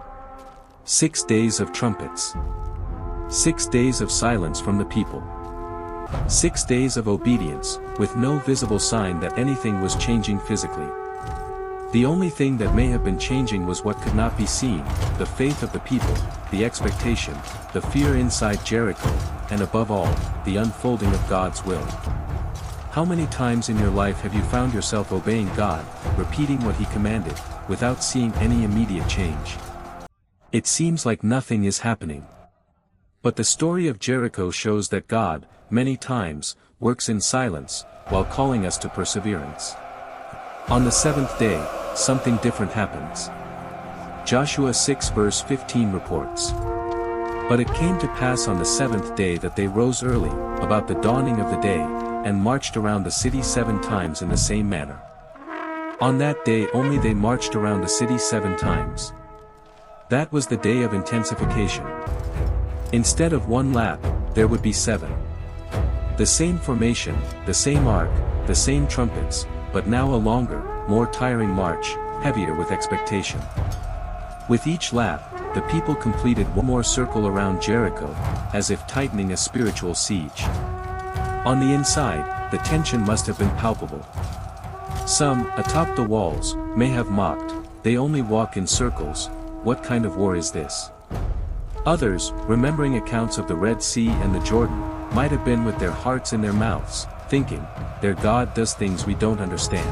6 days of trumpets. 6 days of silence from the people. 6 days of obedience, with no visible sign that anything was changing physically. The only thing that may have been changing was what could not be seen, the faith of the people, the expectation, the fear inside Jericho, and above all, the unfolding of God's will. How many times in your life have you found yourself obeying God, repeating what He commanded, without seeing any immediate change? It seems like nothing is happening. But the story of Jericho shows that God, many times, works in silence, while calling us to perseverance. On the seventh day, something different happens. Joshua 6 verse 15 reports. But it came to pass on the seventh day that they rose early, about the dawning of the day, and marched around the city 7 times in the same manner. On that day only they marched around the city 7 times. That was the day of intensification. Instead of 1 lap, there would be 7. The same formation, the same arc, the same trumpets, but now a longer, more tiring march, heavier with expectation. With each lap, the people completed one more circle around Jericho, as if tightening a spiritual siege. On the inside, the tension must have been palpable. Some, atop the walls, may have mocked, "They only walk in circles, what kind of war is this?" Others, remembering accounts of the Red Sea and the Jordan, might have been with their hearts in their mouths, thinking, "Their God does things we don't understand.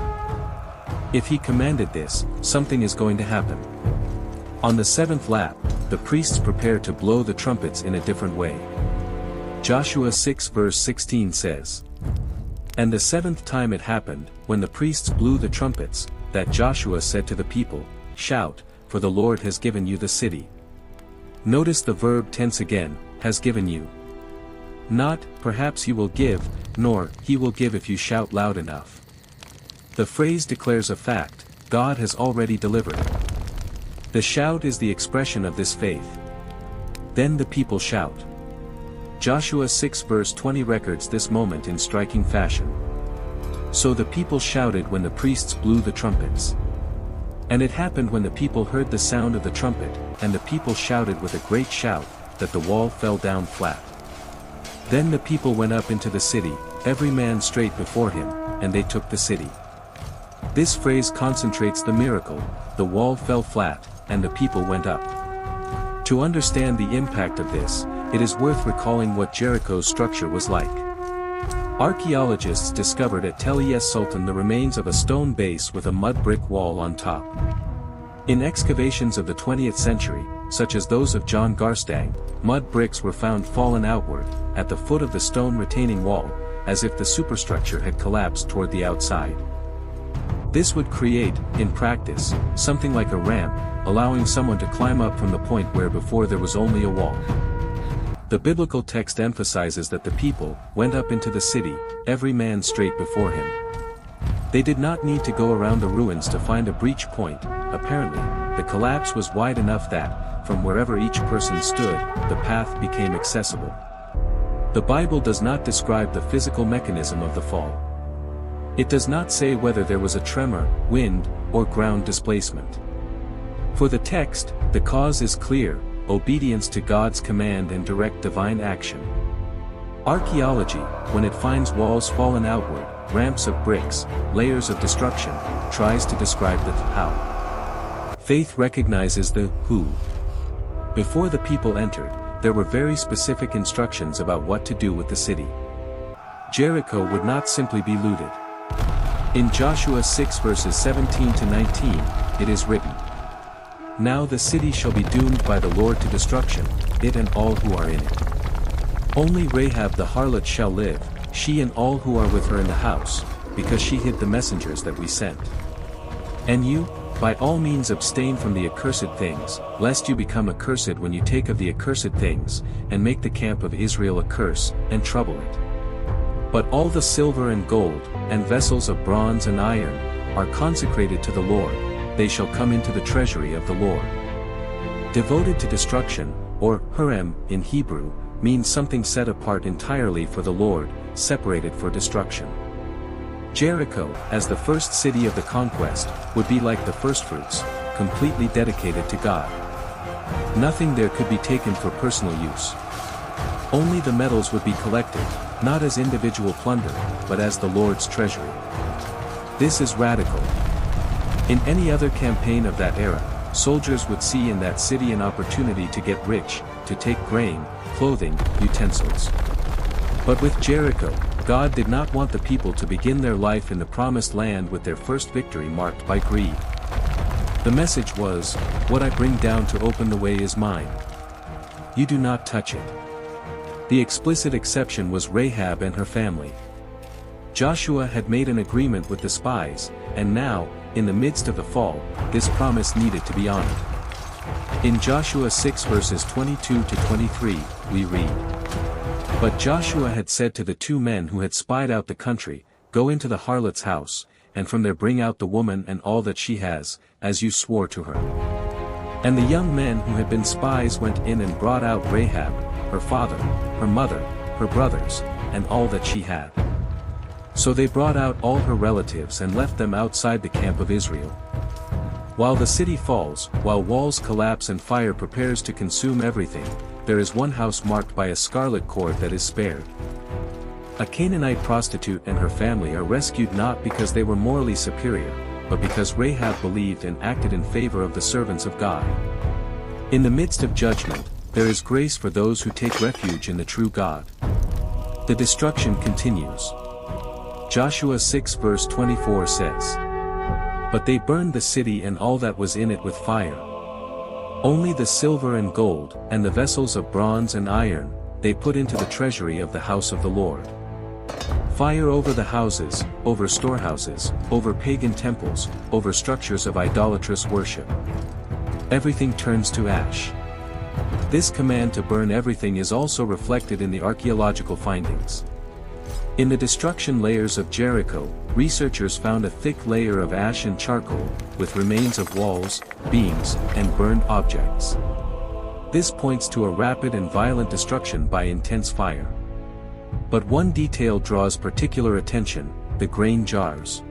If He commanded this, something is going to happen." On the 7th lap, the priests prepare to blow the trumpets in a different way. Joshua 6 verse 16 says, "And the 7th time it happened, when the priests blew the trumpets, that Joshua said to the people, 'Shout, for the Lord has given you the city.'" Notice the verb tense again, has given you. Not, perhaps you will give, nor, He will give if you shout loud enough. The phrase declares a fact, God has already delivered. The shout is the expression of this faith. Then the people shout. Joshua 6 verse 20 records this moment in striking fashion. So the people shouted when the priests blew the trumpets. And it happened when the people heard the sound of the trumpet, and the people shouted with a great shout, that the wall fell down flat. Then the people went up into the city, every man straight before him, and they took the city. This phrase concentrates the miracle, the wall fell flat, and the people went up. To understand the impact of this, it is worth recalling what Jericho's structure was like. Archaeologists discovered at Tel Es Sultan the remains of a stone base with a mud brick wall on top. In excavations of the 20th century, such as those of John Garstang, mud bricks were found fallen outward, at the foot of the stone retaining wall, as if the superstructure had collapsed toward the outside. This would create, in practice, something like a ramp, allowing someone to climb up from the point where before there was only a wall. The biblical text emphasizes that the people went up into the city, every man straight before him. They did not need to go around the ruins to find a breach point. Apparently, the collapse was wide enough that, from wherever each person stood, the path became accessible. The Bible does not describe the physical mechanism of the fall. It does not say whether there was a tremor, wind, or ground displacement. For the text, the cause is clear: obedience to God's command and direct divine action. Archaeology, when it finds walls fallen outward, ramps of bricks, layers of destruction, tries to describe the how. Faith recognizes the who. Before the people entered, there were very specific instructions about what to do with the city. Jericho would not simply be looted. In Joshua 6 verses 17 to 19, it is written, "Now the city shall be doomed by the Lord to destruction, it and all who are in it." Only Rahab the harlot shall live, she and all who are with her in the house, because she hid the messengers that we sent. And you, by all means abstain from the accursed things, lest you become accursed when you take of the accursed things, and make the camp of Israel a curse, and trouble it. But all the silver and gold, and vessels of bronze and iron, are consecrated to the Lord, they shall come into the treasury of the Lord. Devoted to destruction, or Huram in Hebrew, means something set apart entirely for the Lord, separated for destruction. Jericho, as the first city of the conquest, would be like the firstfruits, completely dedicated to God. Nothing there could be taken for personal use. Only the metals would be collected, not as individual plunder, but as the Lord's treasury. This is radical. In any other campaign of that era, soldiers would see in that city an opportunity to get rich, to take grain, clothing, utensils. But with Jericho, God did not want the people to begin their life in the promised land with their first victory marked by greed. The message was, "What I bring down to open the way is mine. You do not touch it." The explicit exception was Rahab and her family. Joshua had made an agreement with the spies, and now, in the midst of the fall, this promise needed to be honored. In Joshua 6 verses 22 to 23, we read, "But Joshua had said to the two men who had spied out the country, Go into the harlot's house, and from there bring out the woman and all that she has, as you swore to her." And the young men who had been spies went in and brought out Rahab, her father, her mother, her brothers, and all that she had. So they brought out all her relatives and left them outside the camp of Israel. While the city falls, while walls collapse and fire prepares to consume everything, there is one house marked by a scarlet cord that is spared. A Canaanite prostitute and her family are rescued not because they were morally superior, but because Rahab believed and acted in favor of the servants of God. In the midst of judgment, there is grace for those who take refuge in the true God. The destruction continues. Joshua 6 verse 24 says, "But they burned the city and all that was in it with fire. Only the silver and gold, and the vessels of bronze and iron, they put into the treasury of the house of the Lord." Fire over the houses, over storehouses, over pagan temples, over structures of idolatrous worship. Everything turns to ash. This command to burn everything is also reflected in the archaeological findings. In the destruction layers of Jericho, researchers found a thick layer of ash and charcoal, with remains of walls, beams, and burned objects. This points to a rapid and violent destruction by intense fire. But one detail draws particular attention: the grain jars.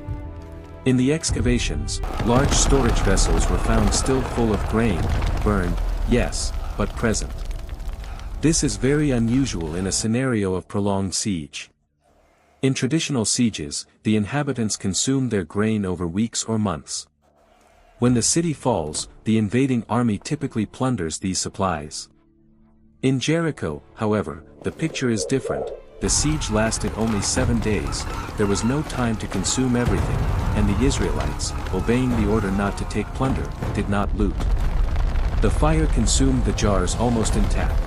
In the excavations, large storage vessels were found still full of grain, burned, yes, but present. This is very unusual in a scenario of prolonged siege. In traditional sieges, the inhabitants consume their grain over weeks or months. When the city falls, the invading army typically plunders these supplies. In Jericho, however, the picture is different. The siege lasted only 7 days, there was no time to consume everything, and the Israelites, obeying the order not to take plunder, did not loot. The fire consumed the jars almost intact.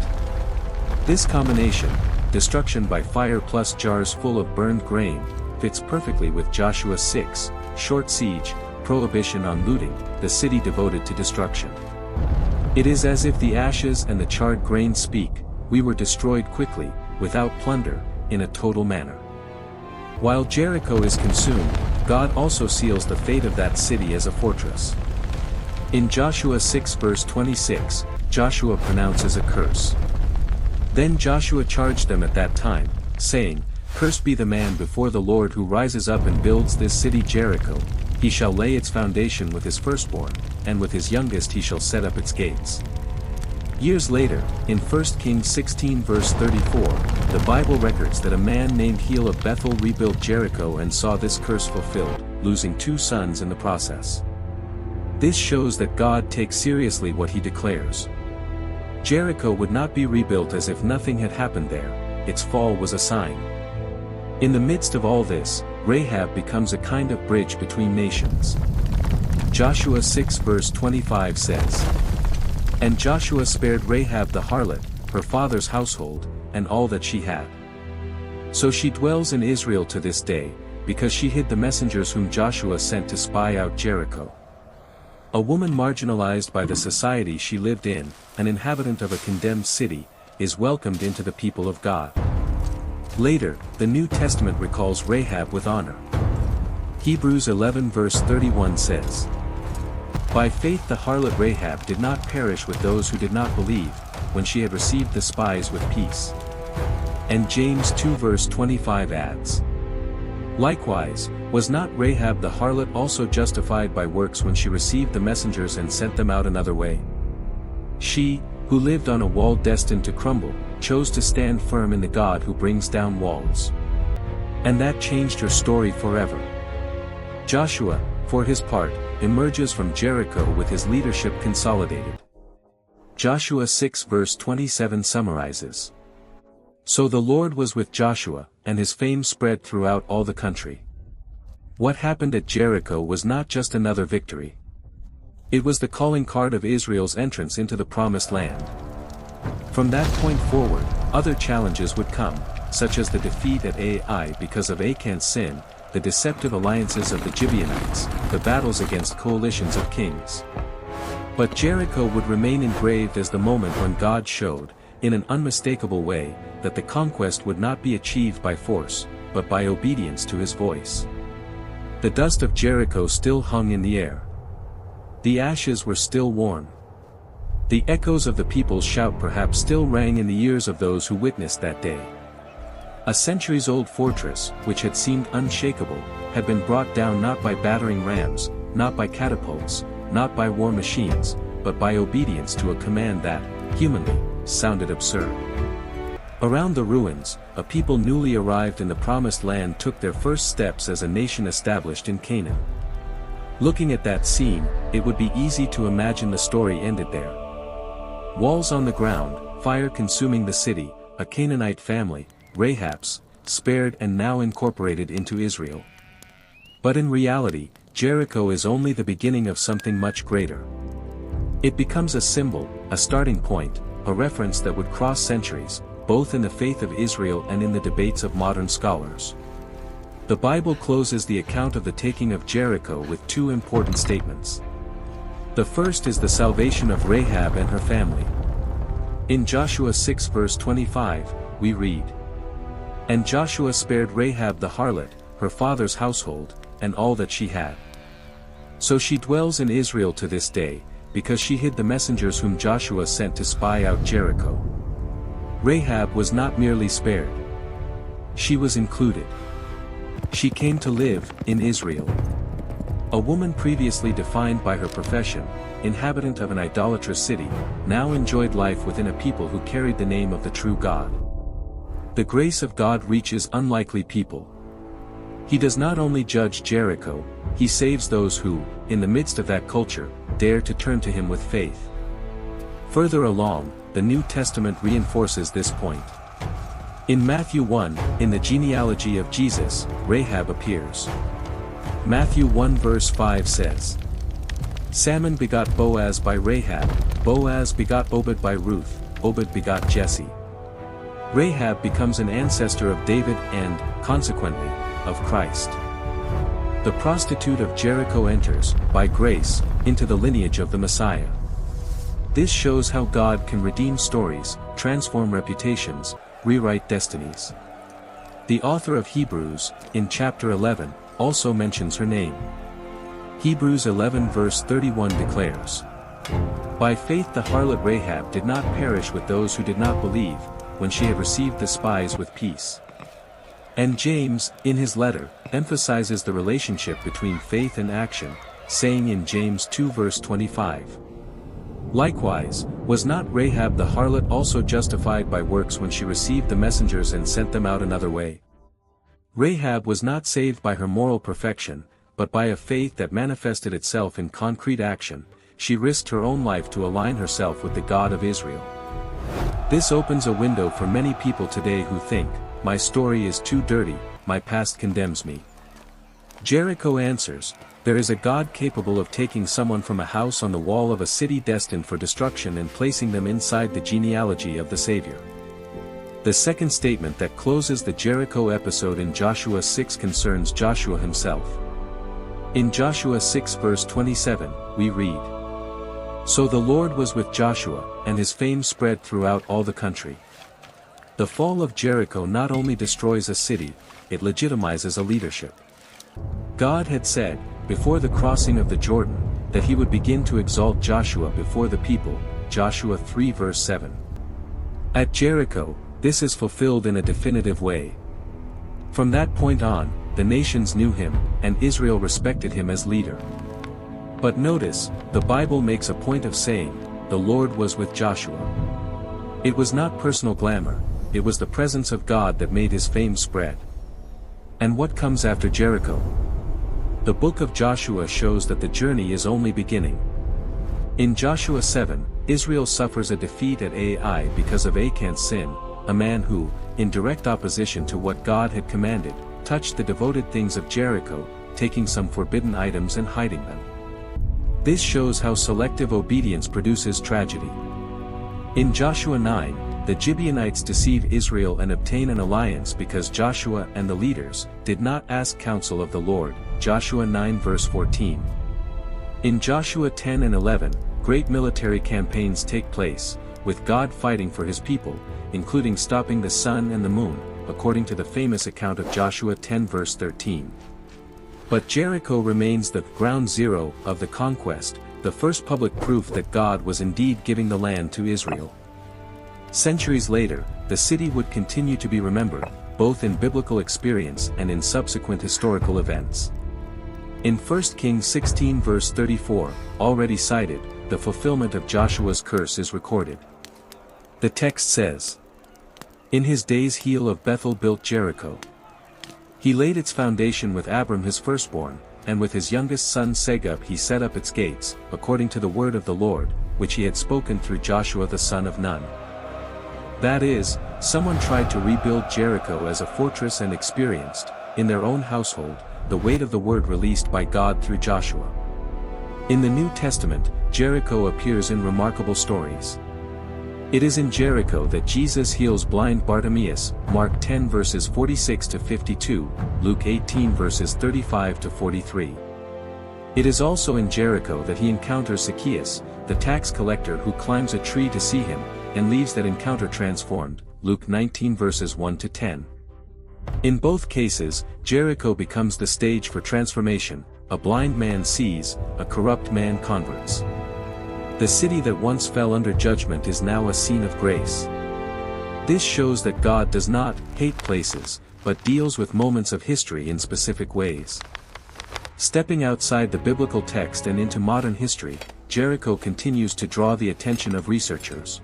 This combination, destruction by fire plus jars full of burned grain, fits perfectly with Joshua 6, short siege, prohibition on looting, the city devoted to destruction. It is as if the ashes and the charred grain speak, "We were destroyed quickly, without plunder, in a total manner." While Jericho is consumed, God also seals the fate of that city as a fortress. In Joshua 6 verse 26, Joshua pronounces a curse. Then Joshua charged them at that time, saying, "Cursed be the man before the Lord who rises up and builds this city Jericho. He shall lay its foundation with his firstborn, and with his youngest he shall set up its gates." Years later, in 1 Kings 16 verse 34, the Bible records that a man named Hiel of Bethel rebuilt Jericho and saw this curse fulfilled, losing 2 sons in the process. This shows that God takes seriously what he declares. Jericho would not be rebuilt as if nothing had happened there, its fall was a sign. In the midst of all this, Rahab becomes a kind of bridge between nations. Joshua 6 verse 25 says, "And Joshua spared Rahab the harlot, her father's household, and all that she had. So she dwells in Israel to this day, because she hid the messengers whom Joshua sent to spy out Jericho. A woman marginalized by the society she lived in, an inhabitant of a condemned city, is welcomed into the people of God. Later, the New Testament recalls Rahab with honor. Hebrews 11 verse 31 says, "By faith the harlot Rahab did not perish with those who did not believe, when she had received the spies with peace." And James 2 verse 25 adds, "Likewise, was not Rahab the harlot also justified by works when she received the messengers and sent them out another way? She, who lived on a wall destined to crumble, chose to stand firm in the God who brings down walls. And that changed her story forever." Joshua, for his part, emerges from Jericho with his leadership consolidated. Joshua 6 verse 27 summarizes, "So the Lord was with Joshua, and his fame spread throughout all the country." What happened at Jericho was not just another victory. It was the calling card of Israel's entrance into the Promised Land. From that point forward, other challenges would come, such as the defeat at Ai because of Achan's sin, the deceptive alliances of the Gibeonites, the battles against coalitions of kings. But Jericho would remain engraved as the moment when God showed, in an unmistakable way, that the conquest would not be achieved by force, but by obedience to his voice. The dust of Jericho still hung in the air. The ashes were still warm. The echoes of the people's shout perhaps still rang in the ears of those who witnessed that day. A centuries-old fortress, which had seemed unshakable, had been brought down not by battering rams, not by catapults, not by war machines, but by obedience to a command that, humanly, sounded absurd. Around the ruins, a people newly arrived in the Promised Land took their first steps as a nation established in Canaan. Looking at that scene, it would be easy to imagine the story ended there. Walls on the ground, fire consuming the city, a Canaanite family, Rahab's, spared and now incorporated into Israel. But in reality, Jericho is only the beginning of something much greater. It becomes a symbol, a starting point, a reference that would cross centuries, both in the faith of Israel and in the debates of modern scholars. The Bible closes the account of the taking of Jericho with two important statements. The first is the salvation of Rahab and her family. In Joshua 6 verse 25, we read, "And Joshua spared Rahab the harlot, her father's household, and all that she had. So she dwells in Israel to this day, because she hid the messengers whom Joshua sent to spy out Jericho." Rahab was not merely spared. She was included. She came to live in Israel. A woman previously defined by her profession, inhabitant of an idolatrous city, now enjoyed life within a people who carried the name of the true God. The grace of God reaches unlikely people. He does not only judge Jericho, he saves those who, in the midst of that culture, dare to turn to him with faith. Further along, the New Testament reinforces this point. In Matthew 1, in the genealogy of Jesus, Rahab appears. Matthew 1 verse 5 says, "Salmon begot Boaz by Rahab, Boaz begot Obed by Ruth, Obed begot Jesse." Rahab becomes an ancestor of David and, consequently, of Christ. The prostitute of Jericho enters, by grace, into the lineage of the Messiah. This shows how God can redeem stories, transform reputations, rewrite destinies. The author of Hebrews, in chapter 11, also mentions her name. Hebrews 11 verse 31 declares, "By faith the harlot Rahab did not perish with those who did not believe, when she had received the spies with peace." And James, in his letter, emphasizes the relationship between faith and action, saying in James 2 verse 25, "Likewise, was not Rahab the harlot also justified by works when she received the messengers and sent them out another way?" Rahab was not saved by her moral perfection, but by a faith that manifested itself in concrete action. She risked her own life to align herself with the God of Israel. This opens a window for many people today who think, "My story is too dirty, my past condemns me." Jericho answers, there is a God capable of taking someone from a house on the wall of a city destined for destruction and placing them inside the genealogy of the Savior. The second statement that closes the Jericho episode in Joshua 6 concerns Joshua himself. In Joshua 6 verse 27, we read, "So the Lord was with Joshua, and his fame spread throughout all the country." The fall of Jericho not only destroys a city, it legitimizes a leadership. God had said, before the crossing of the Jordan, that he would begin to exalt Joshua before the people, Joshua 3 verse 7. At Jericho, this is fulfilled in a definitive way. From that point on, the nations knew him, and Israel respected him as leader. But notice, the Bible makes a point of saying, the Lord was with Joshua. It was not personal glamour, it was the presence of God that made his fame spread. And what comes after Jericho? The book of Joshua shows that the journey is only beginning. In Joshua 7, Israel suffers a defeat at Ai because of Achan's sin, a man who, in direct opposition to what God had commanded, touched the devoted things of Jericho, taking some forbidden items and hiding them. This shows how selective obedience produces tragedy. In Joshua 9, the Gibeonites deceive Israel and obtain an alliance because Joshua and the leaders did not ask counsel of the Lord, Joshua 9 verse 14. In Joshua 10 and 11, great military campaigns take place, with God fighting for his people, including stopping the sun and the moon, according to the famous account of Joshua 10 verse 13. But Jericho remains the ground zero of the conquest, the first public proof that God was indeed giving the land to Israel. Centuries later, the city would continue to be remembered, both in biblical experience and in subsequent historical events. In 1 Kings 16 verse 34, already cited, the fulfillment of Joshua's curse is recorded. The text says, "In his days Hiel of Bethel built Jericho. He laid its foundation with Abram his firstborn, and with his youngest son Segub he set up its gates, according to the word of the Lord, which he had spoken through Joshua the son of Nun." That is, someone tried to rebuild Jericho as a fortress and experienced, in their own household, the weight of the word released by God through Joshua. In the New Testament, Jericho appears in remarkable stories. It is in Jericho that Jesus heals blind Bartimaeus, Mark 10 verses 46 to 52, Luke 18 verses 35 to 43. It is also in Jericho that he encounters Zacchaeus, the tax collector who climbs a tree to see him, and leaves that encounter transformed, Luke 19 verses 1 to 10. In both cases, Jericho becomes the stage for transformation. A blind man sees, a corrupt man converts. The city that once fell under judgment is now a scene of grace. This shows that God does not hate places, but deals with moments of history in specific ways. Stepping outside the biblical text and into modern history, Jericho continues to draw the attention of researchers.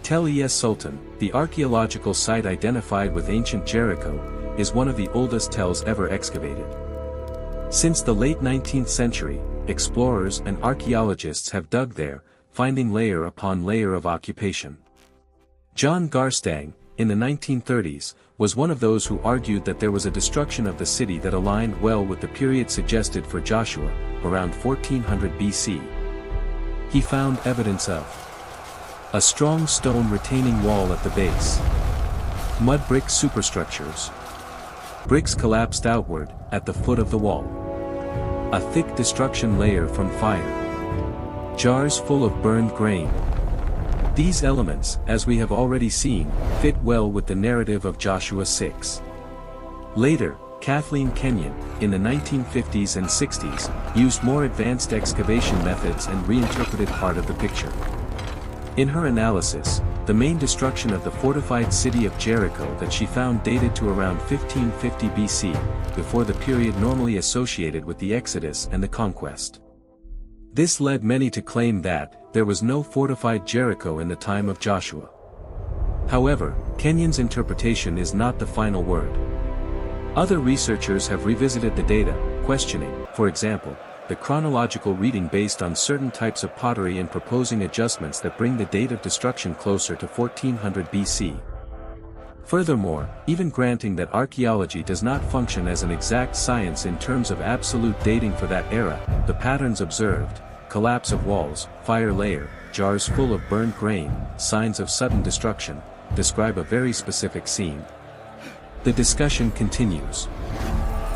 Tel Es Sultan, the archaeological site identified with ancient Jericho, is one of the oldest tells ever excavated. Since the late 19th century, explorers and archaeologists have dug there, finding layer upon layer of occupation. John Garstang, in the 1930s, was one of those who argued that there was a destruction of the city that aligned well with the period suggested for Joshua, around 1400 BC. He found evidence of a strong stone retaining wall at the base, mud brick superstructures, bricks collapsed outward, at the foot of the wall, a thick destruction layer from fire, jars full of burned grain. These elements, as we have already seen, fit well with the narrative of Joshua 6. Later, Kathleen Kenyon, in the 1950s and 60s, used more advanced excavation methods and reinterpreted part of the picture. In her analysis, the main destruction of the fortified city of Jericho that she found dated to around 1550 BC, before the period normally associated with the Exodus and the conquest. This led many to claim that there was no fortified Jericho in the time of Joshua. However, Kenyon's interpretation is not the final word. Other researchers have revisited the data, questioning, for example, the chronological reading based on certain types of pottery and proposing adjustments that bring the date of destruction closer to 1400 BC. Furthermore, even granting that archaeology does not function as an exact science in terms of absolute dating for that era, the patterns observed, collapse of walls, fire layer, jars full of burned grain, signs of sudden destruction, describe a very specific scene. The discussion continues.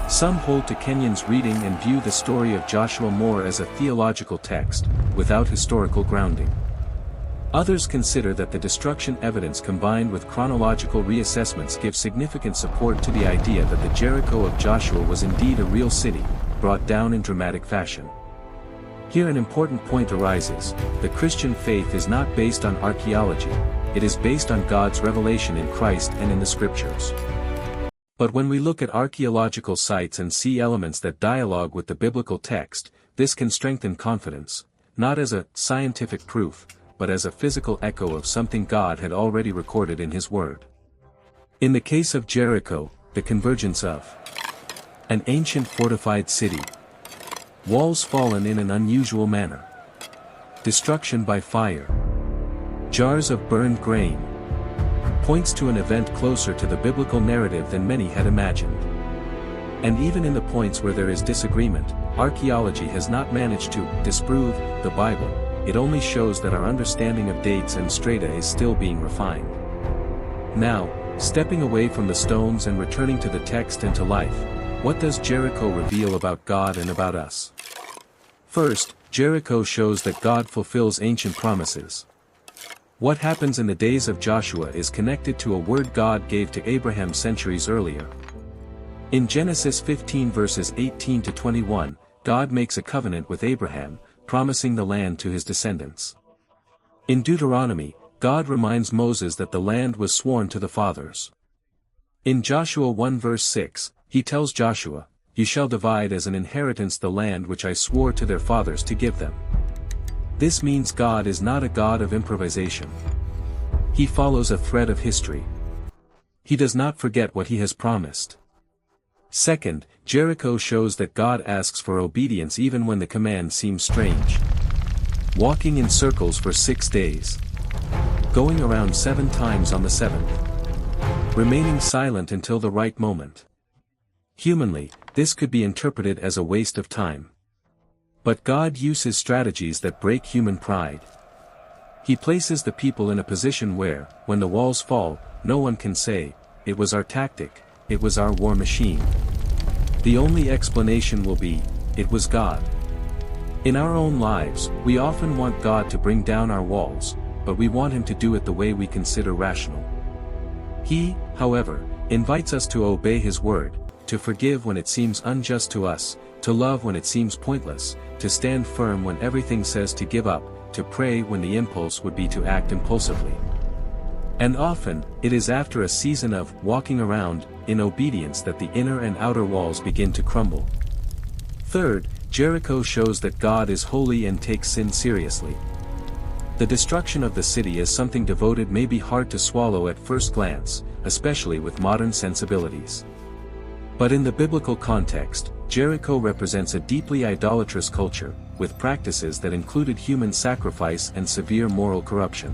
Some hold to Kenyon's reading and view the story of Joshua more as a theological text, without historical grounding. Others consider that the destruction evidence combined with chronological reassessments give significant support to the idea that the Jericho of Joshua was indeed a real city, brought down in dramatic fashion. Here an important point arises: the Christian faith is not based on archaeology, it is based on God's revelation in Christ and in the Scriptures. But when we look at archaeological sites and see elements that dialogue with the biblical text, this can strengthen confidence, not as a scientific proof, but as a physical echo of something God had already recorded in His Word. In the case of Jericho, the convergence of an ancient fortified city, walls fallen in an unusual manner, destruction by fire, jars of burned grain, points to an event closer to the biblical narrative than many had imagined. And even in the points where there is disagreement, archaeology has not managed to disprove the Bible, it only shows that our understanding of dates and strata is still being refined. Now, stepping away from the stones and returning to the text and to life, what does Jericho reveal about God and about us? First, Jericho shows that God fulfills ancient promises. What happens in the days of Joshua is connected to a word God gave to Abraham centuries earlier. In Genesis 15 verses 18 to 21, God makes a covenant with Abraham, promising the land to his descendants. In Deuteronomy, God reminds Moses that the land was sworn to the fathers. In Joshua 1 verse 6, he tells Joshua, "You shall divide as an inheritance the land which I swore to their fathers to give them." This means God is not a God of improvisation. He follows a thread of history. He does not forget what He has promised. Second, Jericho shows that God asks for obedience even when the command seems strange. Walking in circles for 6 days. Going around 7 times on the 7th. Remaining silent until the right moment. Humanly, this could be interpreted as a waste of time. But God uses strategies that break human pride. He places the people in a position where, when the walls fall, no one can say, "It was our tactic, it was our war machine." The only explanation will be, "It was God." In our own lives, we often want God to bring down our walls, but we want Him to do it the way we consider rational. He, however, invites us to obey His word, to forgive when it seems unjust to us, to love when it seems pointless, to stand firm when everything says to give up, to pray when the impulse would be to act impulsively. And often, it is after a season of walking around in obedience that the inner and outer walls begin to crumble. Third, Jericho shows that God is holy and takes sin seriously. The destruction of the city as something devoted may be hard to swallow at first glance, especially with modern sensibilities. But in the biblical context, Jericho represents a deeply idolatrous culture, with practices that included human sacrifice and severe moral corruption.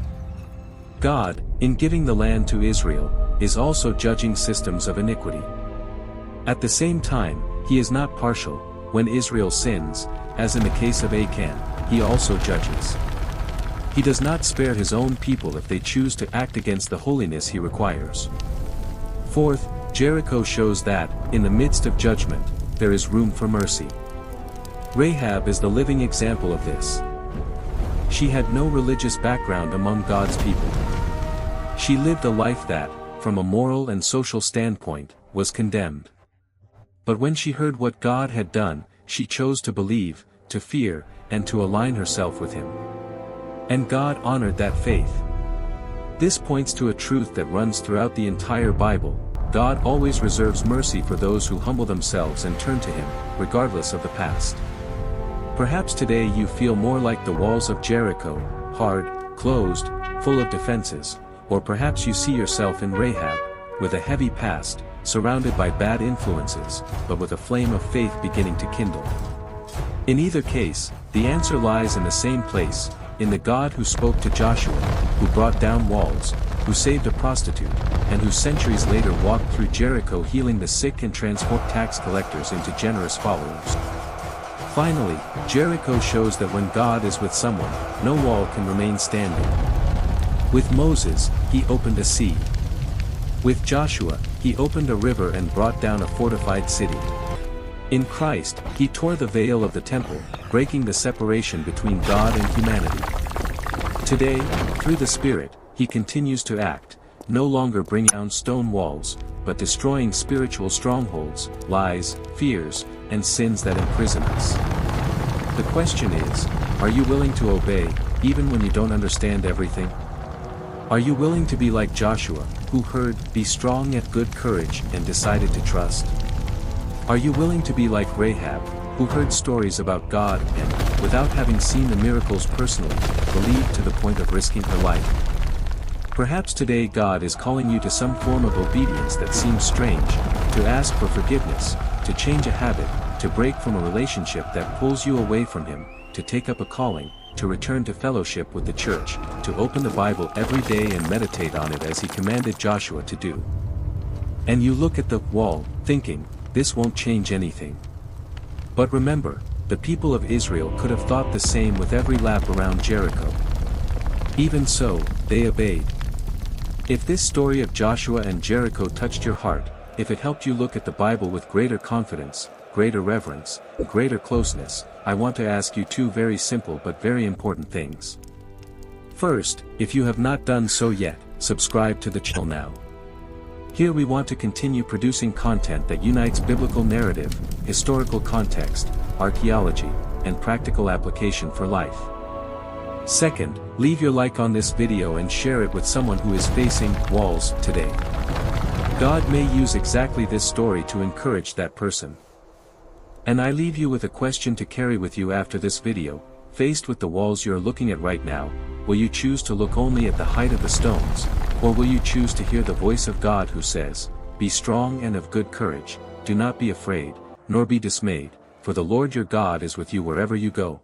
God, in giving the land to Israel, is also judging systems of iniquity. At the same time, He is not partial. When Israel sins, as in the case of Achan, He also judges. He does not spare His own people if they choose to act against the holiness He requires. Fourth, Jericho shows that, in the midst of judgment, there is room for mercy. Rahab is the living example of this. She had no religious background among God's people. She lived a life that, from a moral and social standpoint, was condemned. But when she heard what God had done, she chose to believe, to fear, and to align herself with Him. And God honored that faith. This points to a truth that runs throughout the entire Bible: God always reserves mercy for those who humble themselves and turn to Him, regardless of the past. Perhaps today you feel more like the walls of Jericho, hard, closed, full of defenses, or perhaps you see yourself in Rahab, with a heavy past, surrounded by bad influences, but with a flame of faith beginning to kindle. In either case, the answer lies in the same place, in the God who spoke to Joshua, who brought down walls, who saved a prostitute, and who centuries later walked through Jericho healing the sick and transformed tax collectors into generous followers. Finally, Jericho shows that when God is with someone, no wall can remain standing. With Moses, he opened a sea. With Joshua, he opened a river and brought down a fortified city. In Christ, he tore the veil of the temple, breaking the separation between God and humanity. Today, through the Spirit, he continues to act, no longer bringing down stone walls, but destroying spiritual strongholds, lies, fears, and sins that imprison us. The question is, are you willing to obey, even when you don't understand everything? Are you willing to be like Joshua, who heard, "Be strong and good courage," and decided to trust? Are you willing to be like Rahab, who heard stories about God and, without having seen the miracles personally, believed to the point of risking her life? Perhaps today God is calling you to some form of obedience that seems strange, to ask for forgiveness, to change a habit, to break from a relationship that pulls you away from Him, to take up a calling, to return to fellowship with the church, to open the Bible every day and meditate on it as He commanded Joshua to do. And you look at the wall, thinking, this won't change anything. But remember, the people of Israel could have thought the same with every lap around Jericho. Even so, they obeyed. If this story of Joshua and Jericho touched your heart, if it helped you look at the Bible with greater confidence, greater reverence, greater closeness, I want to ask you two very simple but very important things. First, if you have not done so yet, subscribe to the channel now. Here we want to continue producing content that unites biblical narrative, historical context, archaeology, and practical application for life. Second, leave your like on this video and share it with someone who is facing walls today. God may use exactly this story to encourage that person. And I leave you with a question to carry with you after this video. Faced with the walls you're looking at right now, will you choose to look only at the height of the stones, or will you choose to hear the voice of God who says, "Be strong and of good courage, do not be afraid, nor be dismayed, for the Lord your God is with you wherever you go"?